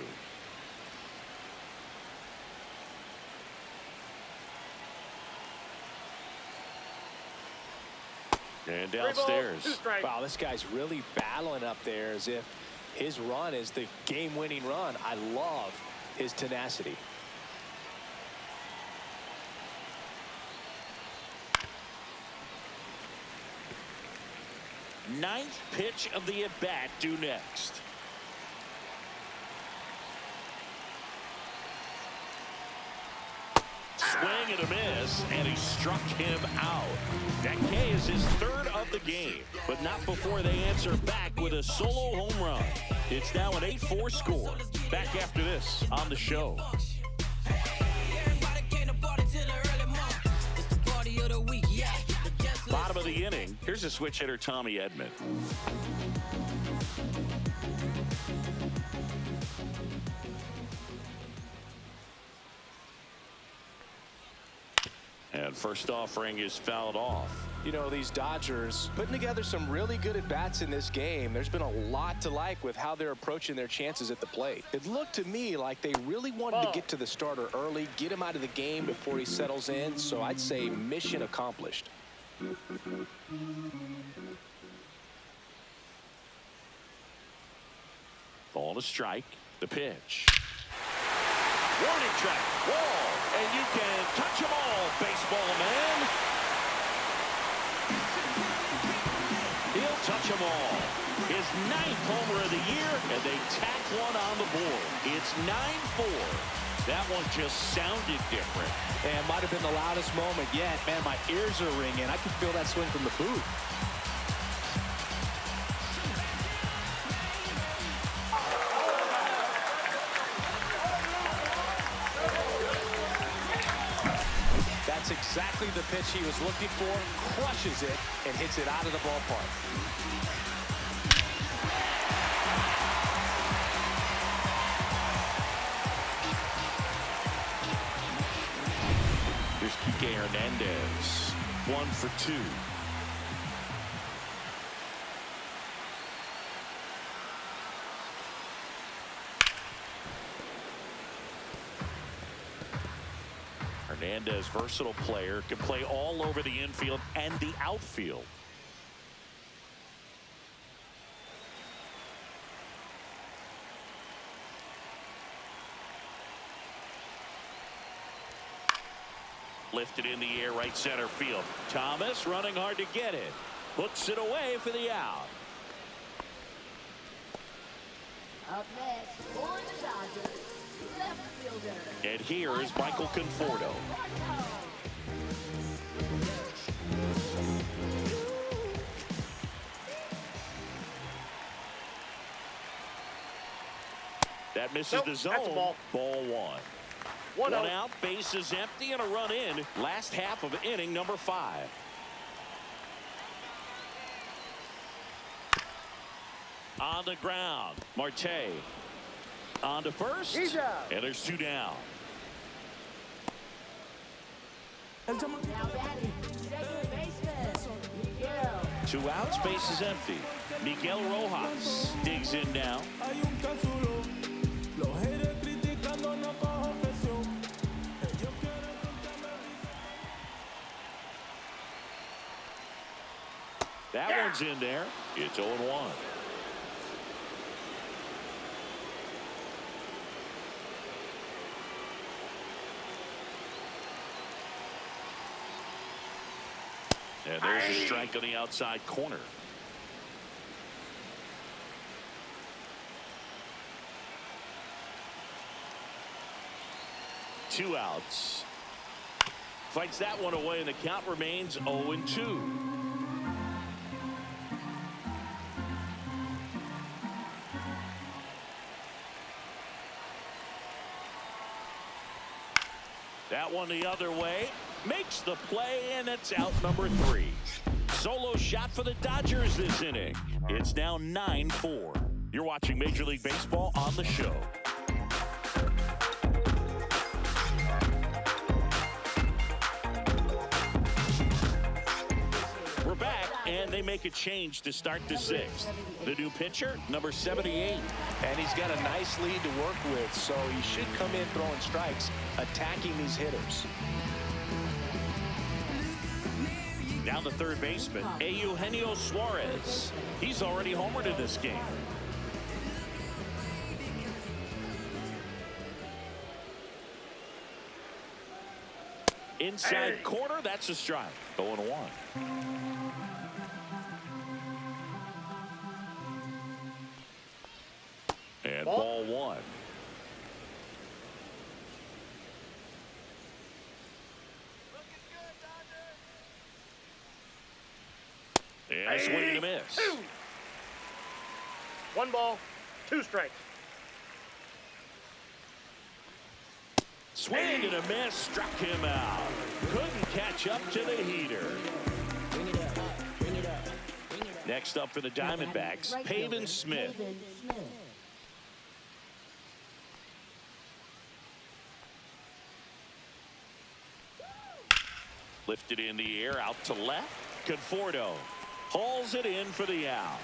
And downstairs. 3 balls, 2 strikes. Wow, this guy's really battling up there as if his run is the game-winning run. I love his tenacity. Ninth pitch of the at-bat due next. Swing and a miss, and he struck him out. That K is his 3rd of the game, but not before they answer back with a solo home run. It's now an 8-4 score. Back after this on the show. Bottom of the inning. Here's a switch hitter, Tommy Edman. And first offering is fouled off. You know, these Dodgers putting together some really good at-bats in this game. There's been a lot to like with how they're approaching their chances at the plate. It looked to me like they really wanted to get to the starter early, get him out of the game before he settles in. So I'd say mission accomplished. Ball to strike. The pitch. Warning track. Wall. And you can touch them all, baseball man. He'll touch them all. His 9th homer of the year, and they tack one on the board. It's 9-4. That one just sounded different. And might have been the loudest moment yet. Man, my ears are ringing. I can feel that swing from the booth. That's exactly the pitch he was looking for. Crushes it and hits it out of the ballpark. Here's Kike Hernandez. 1 for 2. Hernandez, versatile player, can play all over the infield and the outfield. Lifted in the air, right center field. Thomas running hard to get it. Puts it away for the out. Up next for the Dodgers, left fielder. And here is Michael Conforto. That misses the zone. That's a ball. Ball one. One One out. out, bases empty, and a run in. Last half of inning number 5. On the ground, Marte on to first. He's out. And there's 2 down. Now batting, second baseman, Miguel. 2 outs, bases empty. Miguel Rojas digs in now. That one's in there. It's 0-1. And there's a strike on the outside corner. Two outs. Fights that one away, and the count remains 0-2. That one the other way. Makes the play, and it's out number 3. Solo shot for the Dodgers this inning. It's now 9-4. You're watching Major League Baseball on the show. We're back, and they make a change to start the 6th. The new pitcher, number 78. And he's got a nice lead to work with, so he should come in throwing strikes, attacking these hitters. Down the third baseman, Eugenio Suarez. He's already homered in this game. Inside corner, that's a strike. 0-1. And ball 1. And swing and a miss. 1 ball, 2 strikes. Swing and a miss, struck him out. Couldn't catch up to the heater. Next up for the Diamondbacks, Pavin Smith. Lifted in the air, out to left. Conforto hauls it in for the out.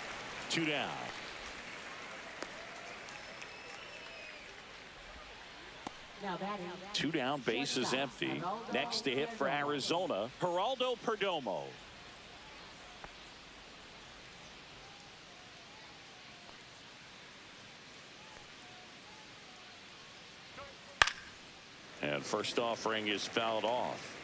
2 down. Now batting, 2 down, base is empty. Next to hit for Arizona, Geraldo Perdomo. And first offering is fouled off.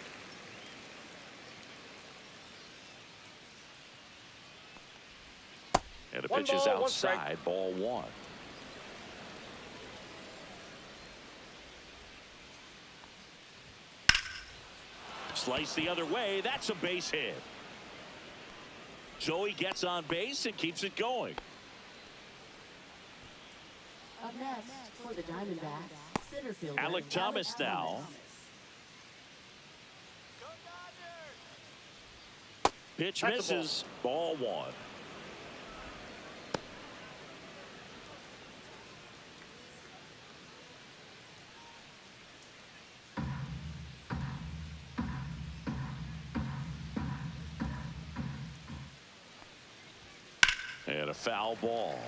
And the pitch is outside, ball 1. Slice the other way, that's a base hit. Joey gets on base and keeps it going. up next for the Diamondbacks, center fielder Alec Thomas now. Pitch misses, ball 1. And a foul ball.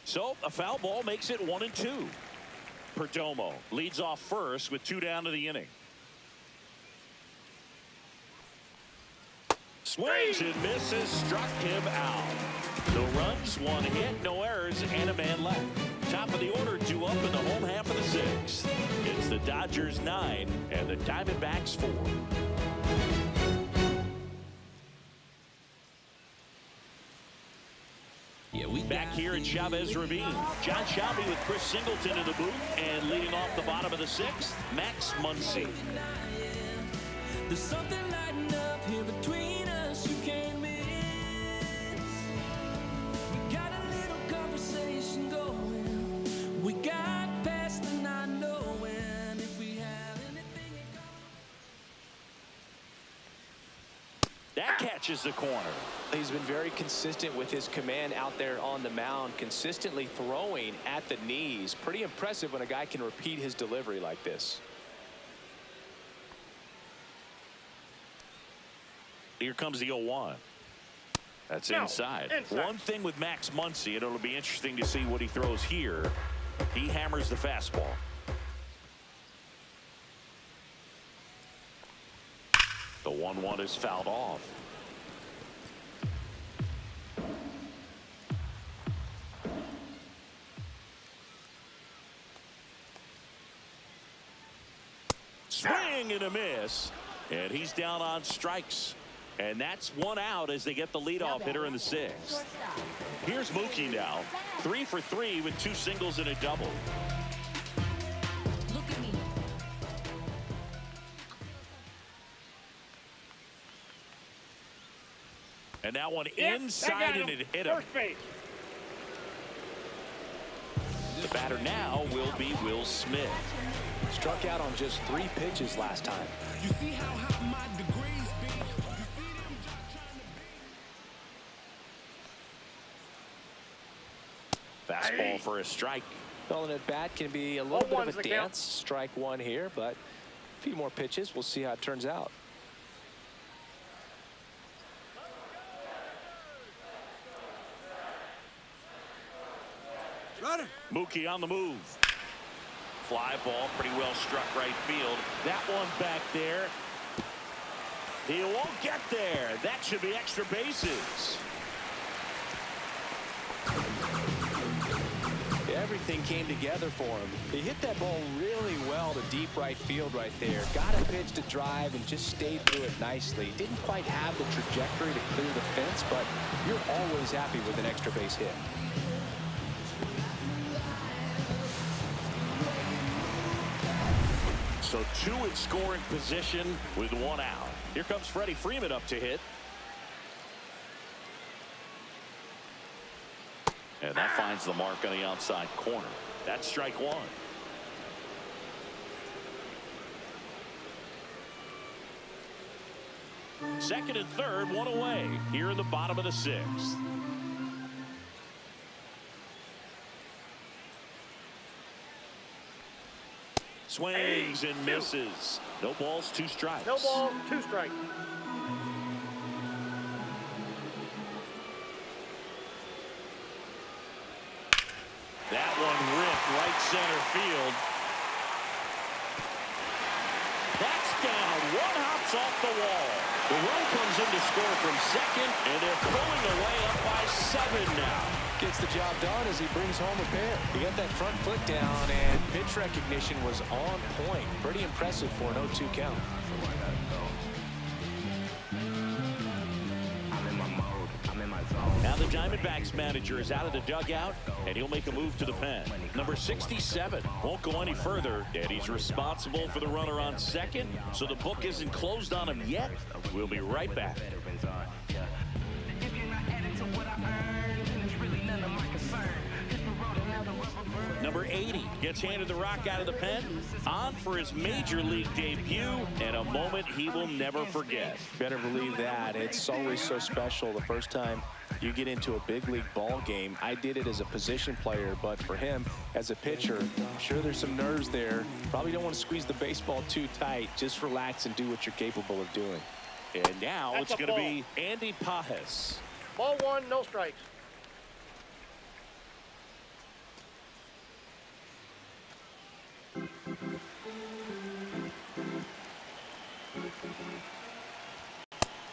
So a foul ball makes it 1-2. Perdomo leads off first with 2 down to the inning. Swings and misses, struck him out. No runs, 1 hit, no errors, and a man left. Top of the order, 2 up in the home half of the 6th. It's the Dodgers 9 and the Diamondbacks 4. Back here at Chavez Ravine, John Shelby with Chris Singleton in the booth, and leading off the bottom of the 6th, Max Muncy. There's something lighting up here between us you can't miss. We got a little conversation going. We got past the not knowing if we have anything in common. That catches the corner. He's been very consistent with his command out there on the mound, consistently throwing at the knees. Pretty impressive when a guy can repeat his delivery like this. Here comes the 0-1. That's inside. One thing with Max Muncy, and it'll be interesting to see what he throws here. He hammers the fastball. The 1-1 is fouled off. Swing and a miss, and he's down on strikes. And that's 1 out as they get the leadoff hitter in the 6th. Here's Mookie now, 3 for 3 with 2 singles and a double. Look at me. And that one inside, and it hit him. First base. The batter now will be Will Smith. Struck out on just 3 pitches last time. You see how high my degrees be? You see them just trying to be. Fastball for a strike. Calling it bat can be a little bit of 0-1's a the dance. count. Strike 1 here, but a few more pitches. We'll see how it turns out. Runner. Mookie on the move. Fly ball, pretty well struck right field. That one back there. He won't get there. That should be extra bases. Everything came together for him. He hit that ball really well to deep right field right there. Got a pitch to drive and just stayed through it nicely. Didn't quite have the trajectory to clear the fence, but you're always happy with an extra base hit. So 2 in scoring position with 1 out. Here comes Freddie Freeman up to hit. And that finds the mark on the outside corner. That's strike 1. Second and third, 1 away here in the bottom of the 6th. Swings and misses. No balls, 2 strikes. No ball, 2 strikes. That one ripped right center field. That's down. 1 hops off the wall. The run comes in to score from second, and they're pulling away up by 7 now. Gets the job done as he brings home a pair. He got that front foot down, and pitch recognition was on point. Pretty impressive for an 0-2 count. Now the Diamondbacks manager is out of the dugout, and he'll make a move to the pen. Number 67 won't go any further, and he's responsible for the runner on second, so the book isn't closed on him yet. We'll be right back. Number 80 gets handed the rock out of the pen, on for his major league debut, and a moment he will never forget. Better believe that. It's always so special the first time you get into a big league ball game. I did it as a position player, but for him as a pitcher, I'm sure there's some nerves there. Probably don't want to squeeze the baseball too tight. Just relax and do what you're capable of doing. And now That's it's a going to ball. be Andy Pajes. Ball 1, no strikes.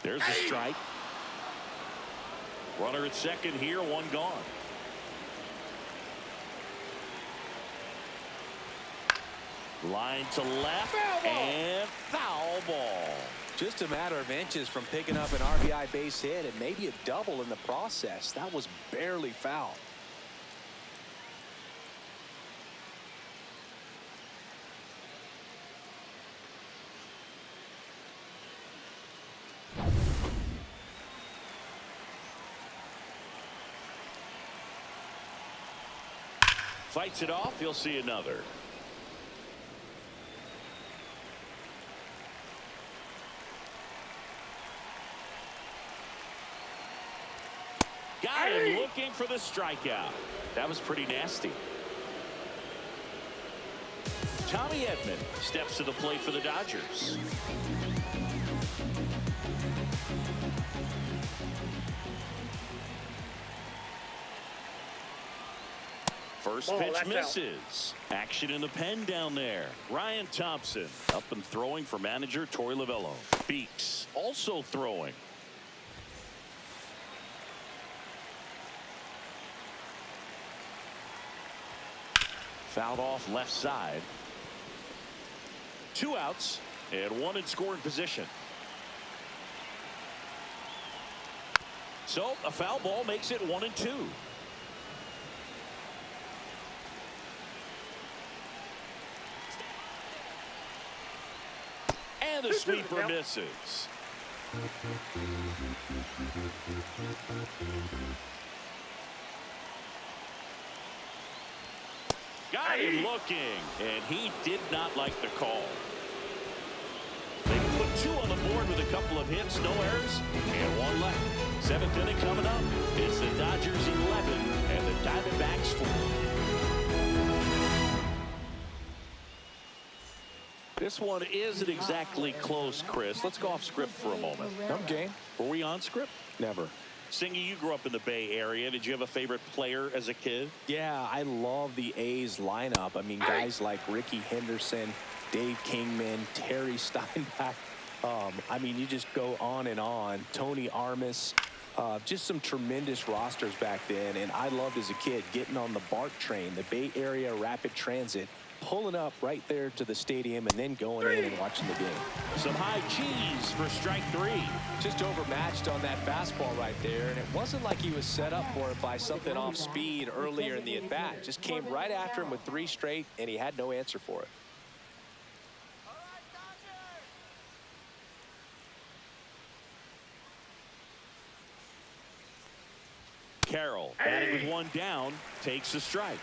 There's a strike. Runner at second here, one gone. Line to left and foul ball. Just a matter of inches from picking up an RBI base hit and maybe a double in the process. That was barely foul. Fights it off. He'll see another. Got him looking for the strikeout. That was pretty nasty. Tommy Edman steps to the plate for the Dodgers. First pitch misses. Action in the pen down there. Ryan Thompson up and throwing for manager Torey Lovullo. Beeks also throwing. Fouled off left side. 2 outs and 1 in scoring position. So a foul ball makes it 1-2. And the sweeper misses. Got him looking, and he did not like the call. They put 2 on the board with a couple of hits, no errors, and 1 left. 7th inning coming up. It's the Dodgers 11 and the Diamondbacks 4. This one isn't exactly close, Chris. Let's go off script for a moment. Okay. Were we on script? Never. Singy, you grew up in the Bay Area. Did you have a favorite player as a kid? Yeah, I love the A's lineup. I mean, guys like Ricky Henderson, Dave Kingman, Terry Steinbach. I mean, you just go on and on. Tony Armas. Just some tremendous rosters back then. And I loved as a kid getting on the BART train, the Bay Area Rapid Transit, pulling up right there to the stadium and then going in and watching the game. Some high cheese for strike 3. Just overmatched on that fastball right there, and it wasn't like he was set up for it by something off speed earlier in the at-bat. Just came right after him with 3 straight, and he had no answer for it. Carroll, batting with 1 down, takes a strike.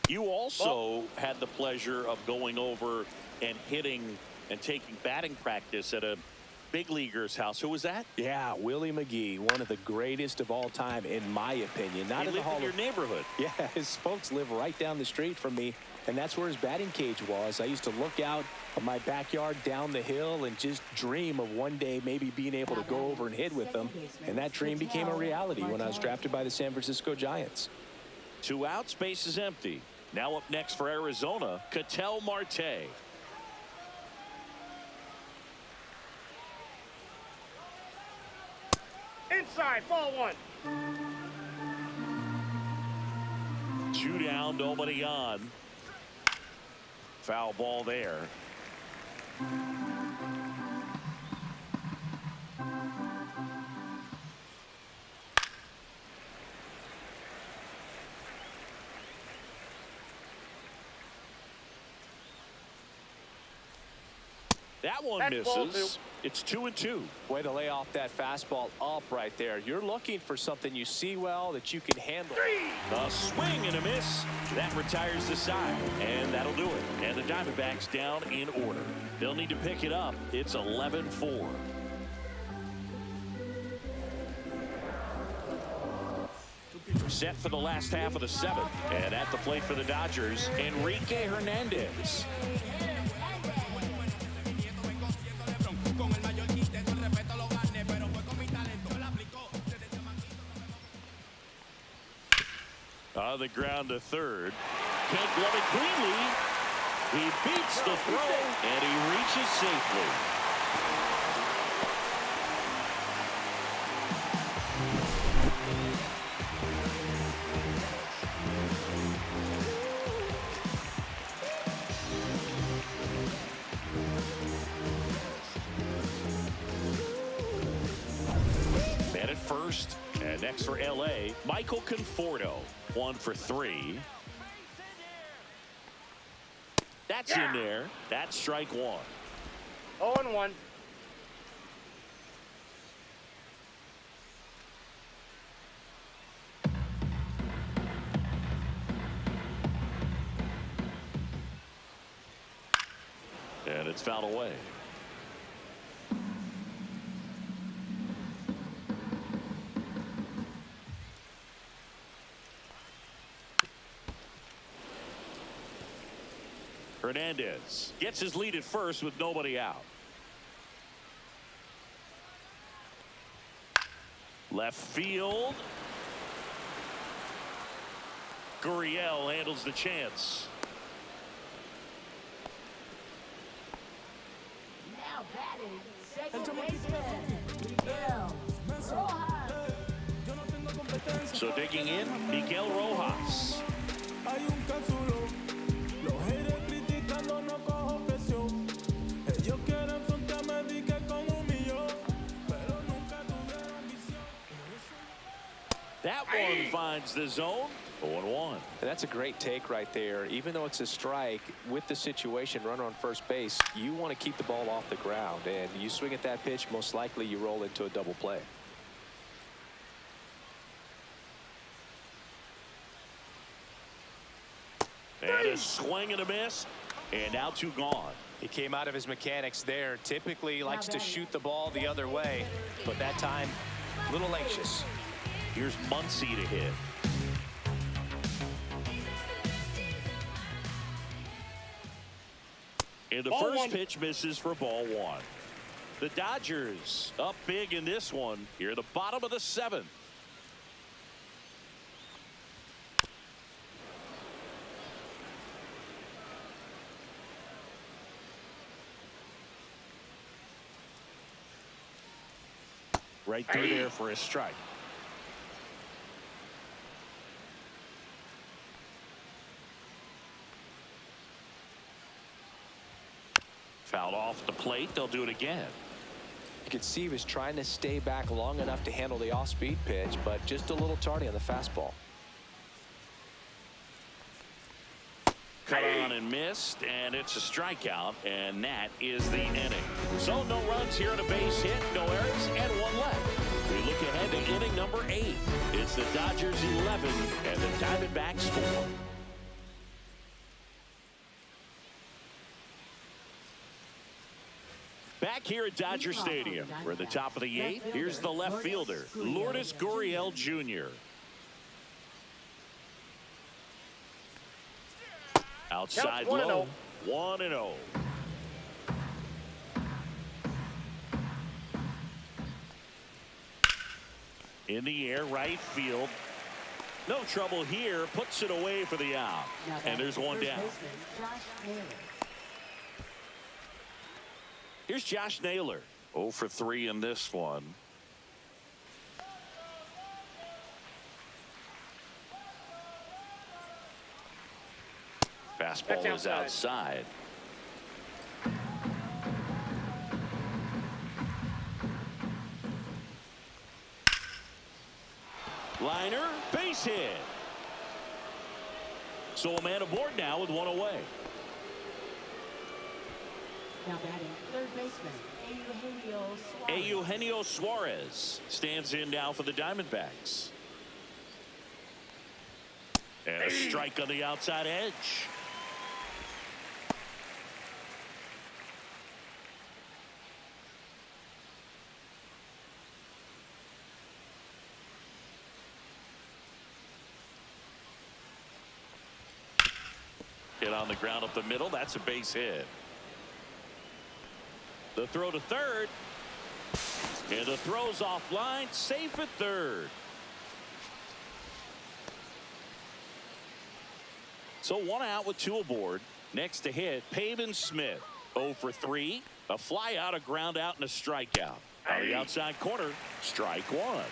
You also had the pleasure of going over and hitting and taking batting practice at a big leaguer's house. Who was that? Yeah, Willie McGee, one of the greatest of all time, in my opinion. Not in the Hall of your neighborhood. Yeah, his folks live right down the street from me, and that's where his batting cage was. I used to look out of my backyard down the hill and just dream of one day maybe being able to go over and hit with them, and that dream became a reality when I was drafted by the San Francisco Giants. 2 outs, base is empty. Now up next for Arizona, Ketel Marte. Inside, ball 1. 2 down, nobody on. Foul ball there. That one misses. It's 2-2. Way to lay off that fastball up right there. You're looking for something you see well that you can handle. A swing and a miss. That retires the side, and that'll do it. And the Diamondbacks down in order. They'll need to pick it up. It's 11-4. Set for the last half of the 7th. And at the plate for the Dodgers, Enrique Hernandez. On the ground to third. can't glove it cleanly. He beats the throw, and he reaches safely. Man at first, and next for L.A., Michael Conforto, 1 for 3. That's in there. That's strike 1. 0-1. And it's fouled away. Hernandez gets his lead at first with nobody out. Left field. Gurriel handles the chance. Now batting, second baseman, Miguel Rojas. So digging in, Miguel Rojas. That one finds the zone. 0-1. That's a great take right there. Even though it's a strike, with the situation, runner on first base, you want to keep the ball off the ground. And you swing at that pitch, most likely you roll into a double play. And a swing and a miss. And now 2 gone. He came out of his mechanics there. Typically likes to shoot the ball the other way, but that time, a little anxious. Here's Muncy to hit. And the first pitch misses for ball 1. The Dodgers up big in this one here at the bottom of the 7th. Right through there for a strike. Fouled off the plate. They'll do it again. You could see he was trying to stay back long enough to handle the off-speed pitch, but just a little tardy on the fastball. Cut on and missed, and it's a strikeout, and that is the inning. So no runs here on a base hit, no errors, and 1 left. We look ahead to inning number 8. It's the Dodgers 11 and the Diamondbacks 4. Back here at Dodger Stadium, we're at the top of the 8th. Here's the left fielder, Lourdes Gurriel Jr. Outside low, 1-0. In the air, right field. No trouble here, puts it away for the out. And there's 1 down. Here's Josh Naylor. 0 for 3 in this one. Fastball is outside. Liner, base hit. So a man aboard now with 1 away. Now batting, third baseman, Eugenio Suarez stands in now for the Diamondbacks. And a strike on the outside edge. Hit on the ground up the middle. That's a base hit. The throw to third. And the throw's offline. Safe at third. So 1 out with 2 aboard. Next to hit, Pavin Smith. 0 for 3. A fly out, a ground out, and a strikeout. On the outside corner, strike 1.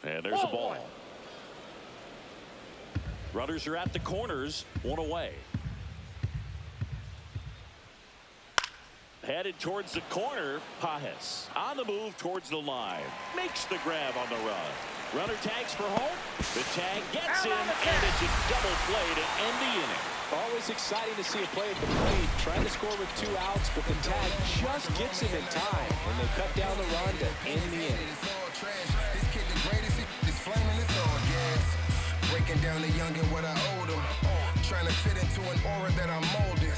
And there's a ball. Runners are at the corners, 1 away. Headed towards the corner, Pajes. On the move towards the line. Makes the grab on the run. Runner tags for home. The tag gets him, and it's a double play to end the inning. Always exciting to see a play at the plate. Trying to score with 2 outs, but the tag just gets him in time, and they cut down the run to end the inning. This kid the greatest, it's flaming, it's all gas. Breaking down the young and what I owed him. Trying to fit into an aura that I'm molding.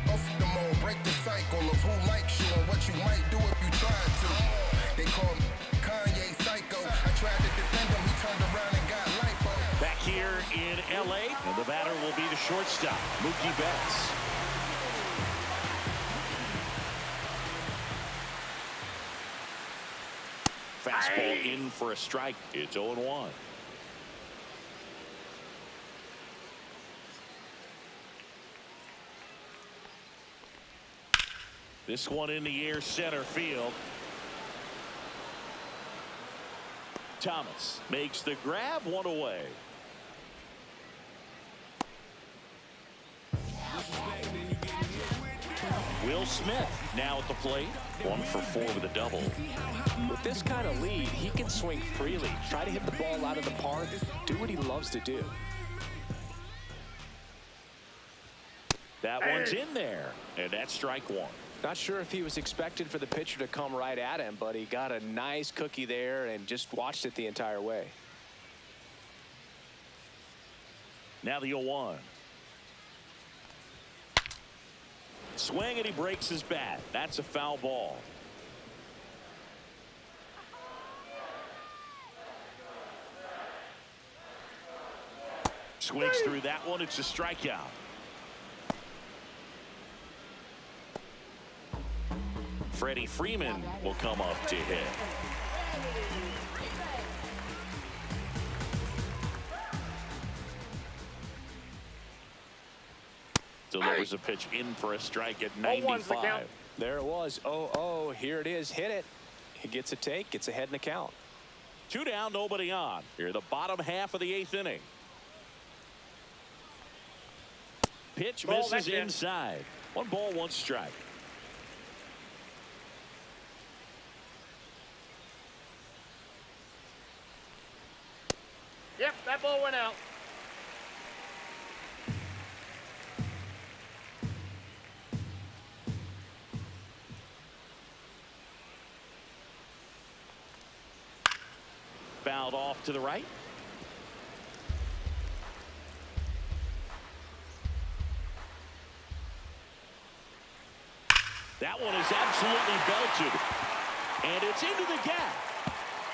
Off the mold, break the cycle of who likes you and what you might do if you tried to. They call me Kanye Psycho. I tried to defend him, he turned around and got lipo. Back here in L.A., and the batter will be the shortstop, Mookie Betts. Fastball in for a strike. It's 0-1. This one in the air, center field. Thomas makes the grab, 1 away. Will Smith now at the plate. 1 for 4 with a double. With this kind of lead, he can swing freely, try to hit the ball out of the park, do what he loves to do. That one's in there, and that's strike 1. Not sure if he was expected for the pitcher to come right at him, but he got a nice cookie there and just watched it the entire way. Now the 0-1. Swing, and he breaks his bat. That's a foul ball. Swings through that one. It's a strikeout. Freddie Freeman will come up to hit. Delivers a pitch in for a strike at 95. There it was. 0-0. Here it is. Hit it. He gets a take. Gets ahead in the count. 2 down, nobody on. Here the bottom half of the 8th inning. Pitch misses inside. 1 ball, 1 strike. Yep, that ball went out. Fouled off to the right. That one is absolutely belted. And it's into the gap.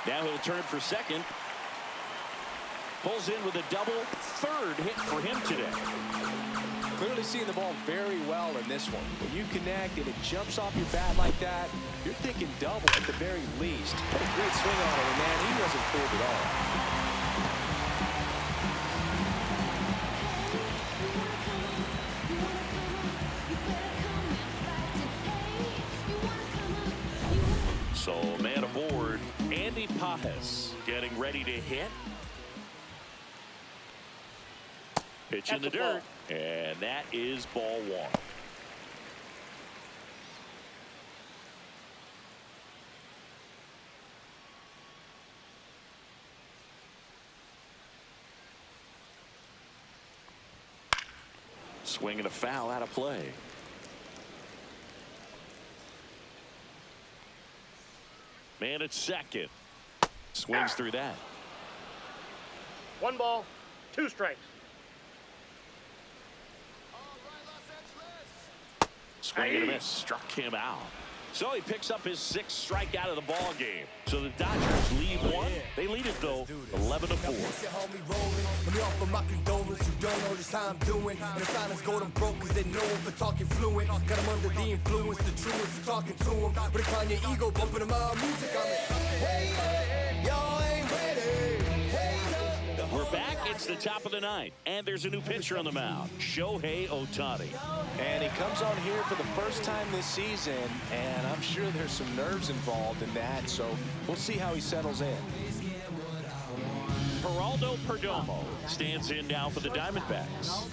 Now he'll turn for second. Pulls in with a double. 3rd hit for him today. Clearly seeing the ball very well in this one. When you connect and it jumps off your bat like that, you're thinking double at the very least. Had a great swing on it, and man, he wasn't fooled at all. So man aboard, Andy Pajes getting ready to hit. Pitch in the dirt, and that is ball 1. Swing and a foul out of play. Man at second. Swings through that. 1 ball, 2 strikes. Swing and a miss. Struck him out. So he picks up his 6th strikeout of the ball game. So the Dodgers lead one. They lead it, though, 11-4. Let me offer my condolence. You don't know just how I'm doing. And the silence got them broke because they know him for talking fluent. Got them under the influence, the truest, talking to him. But decline your ego, bumping them out music. I'm like, hey, y'all ain't ready. We're back. It's the top of the 9th. And there's a new pitcher on the mound, Shohei Ohtani. And he comes on here for the first time this season, and I'm sure there's some nerves involved in that, so we'll see how he settles in. Geraldo Perdomo stands in now for the Diamondbacks.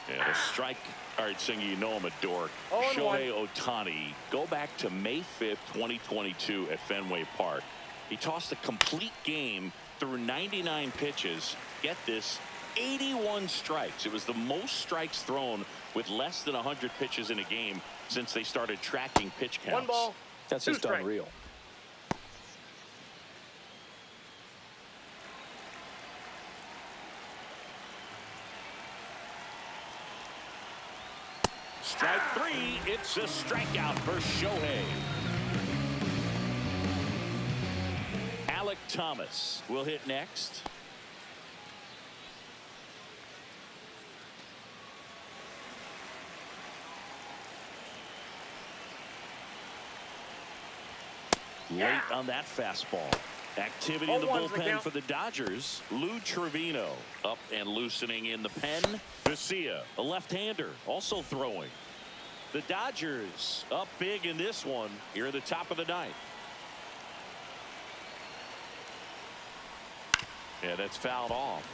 And a strike. All right, Singy, you know I'm a dork. Shohei Ohtani, go back to May 5th, 2022 at Fenway Park. He tossed a complete game through 99 pitches. Get this, 81 strikes. It was the most strikes thrown with less than 100 pitches in a game since they started tracking pitch counts. 1 ball. That's just unreal. Strike 3, it's a strikeout for Shohei. Alec Thomas will hit next. Late on that fastball. Activity in the bullpen for the Dodgers. Lou Trevino up and loosening in the pen. Garcia, a left-hander, also throwing. The Dodgers up big in this one here at the top of the 9th. Yeah, that's fouled off.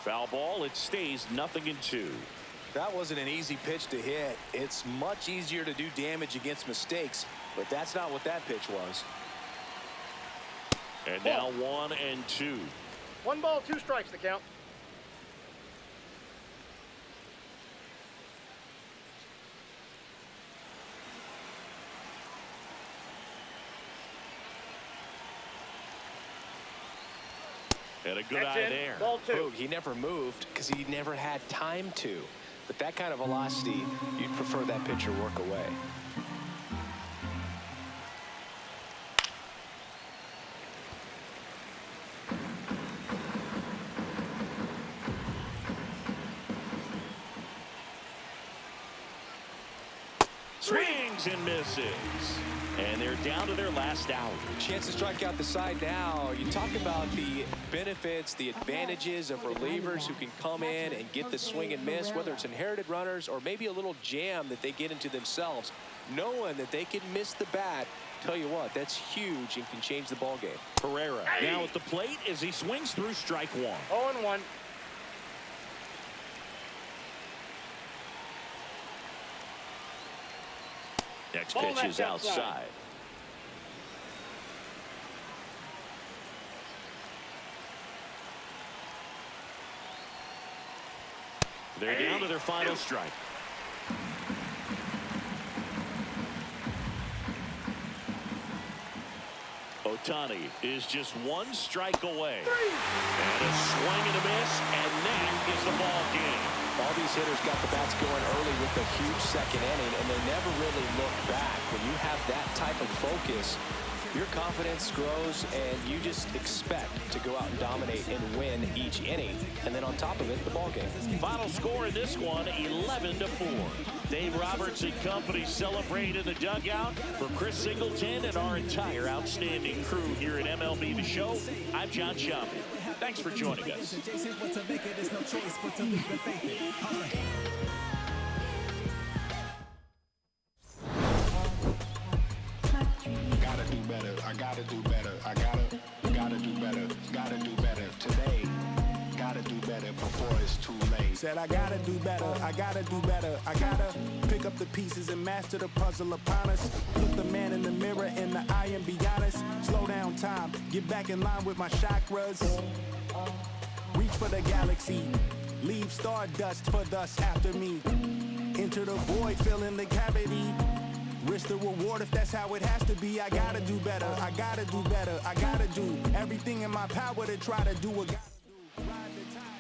Foul ball. It stays 0-2. That wasn't an easy pitch to hit. It's much easier to do damage against mistakes, but that's not what that pitch was. And now 1-2. 1 ball, 2 strikes to count. And a good eye there. Ball 2. Oh, he never moved because he never had time to. But that kind of velocity, you'd prefer that pitcher work away. Swings and misses. And they're down to their last out. Chance to strike out the side now. You talk about the benefits, the advantages of relievers who can come in and get the swing and miss, whether it's inherited runners or maybe a little jam that they get into themselves. Knowing that they can miss the bat, tell you what, that's huge and can change the ball game. Pereira now at the plate as he swings through strike 1. 0-1. Next pitch is outside. They're down to their final strike. Ohtani is just 1 strike away. And a swing and a miss, and that is the ball game. All these hitters got the bats going early with a huge second inning, and they never really look back. When you have that type of focus, your confidence grows, and you just expect to go out and dominate and win each inning. And then on top of it, the ball game. Final score in this one, 11-4. Dave Roberts and company celebrate in the dugout. For Chris Singleton and our entire outstanding crew here at MLB The Show, I'm John Schaub. Thanks for joining us. Gotta do better. I gotta do better. I gotta do better. Gotta do better today. Gotta do better before it's too late. Said I gotta do better. I gotta do better. I gotta pick up the pieces and master the puzzle upon us. Look the man in the mirror in the eye and be honest. Slow down time. Get back in line with my chakras. Reach for the galaxy. Leave stardust for dust after me. Enter the void, fill in the cavity. Risk the reward if that's how it has to be. I gotta do better, I gotta do better, I gotta do everything in my power to try to do what I gotta do. Ride the tide.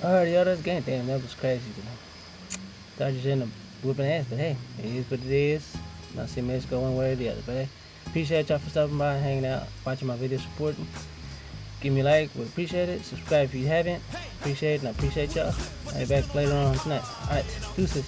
Alright, y'all, that's game. Damn, that was crazy. Dodgers ended up whooping ass, but hey, it is what it is. Not see me go one way or the other. But hey, appreciate y'all for stopping by, hanging out, watching my videos, supporting. Give me a like, would appreciate it. Subscribe if you haven't. Appreciate it, and I appreciate y'all. I'll be back later on tonight. Alright, deuces.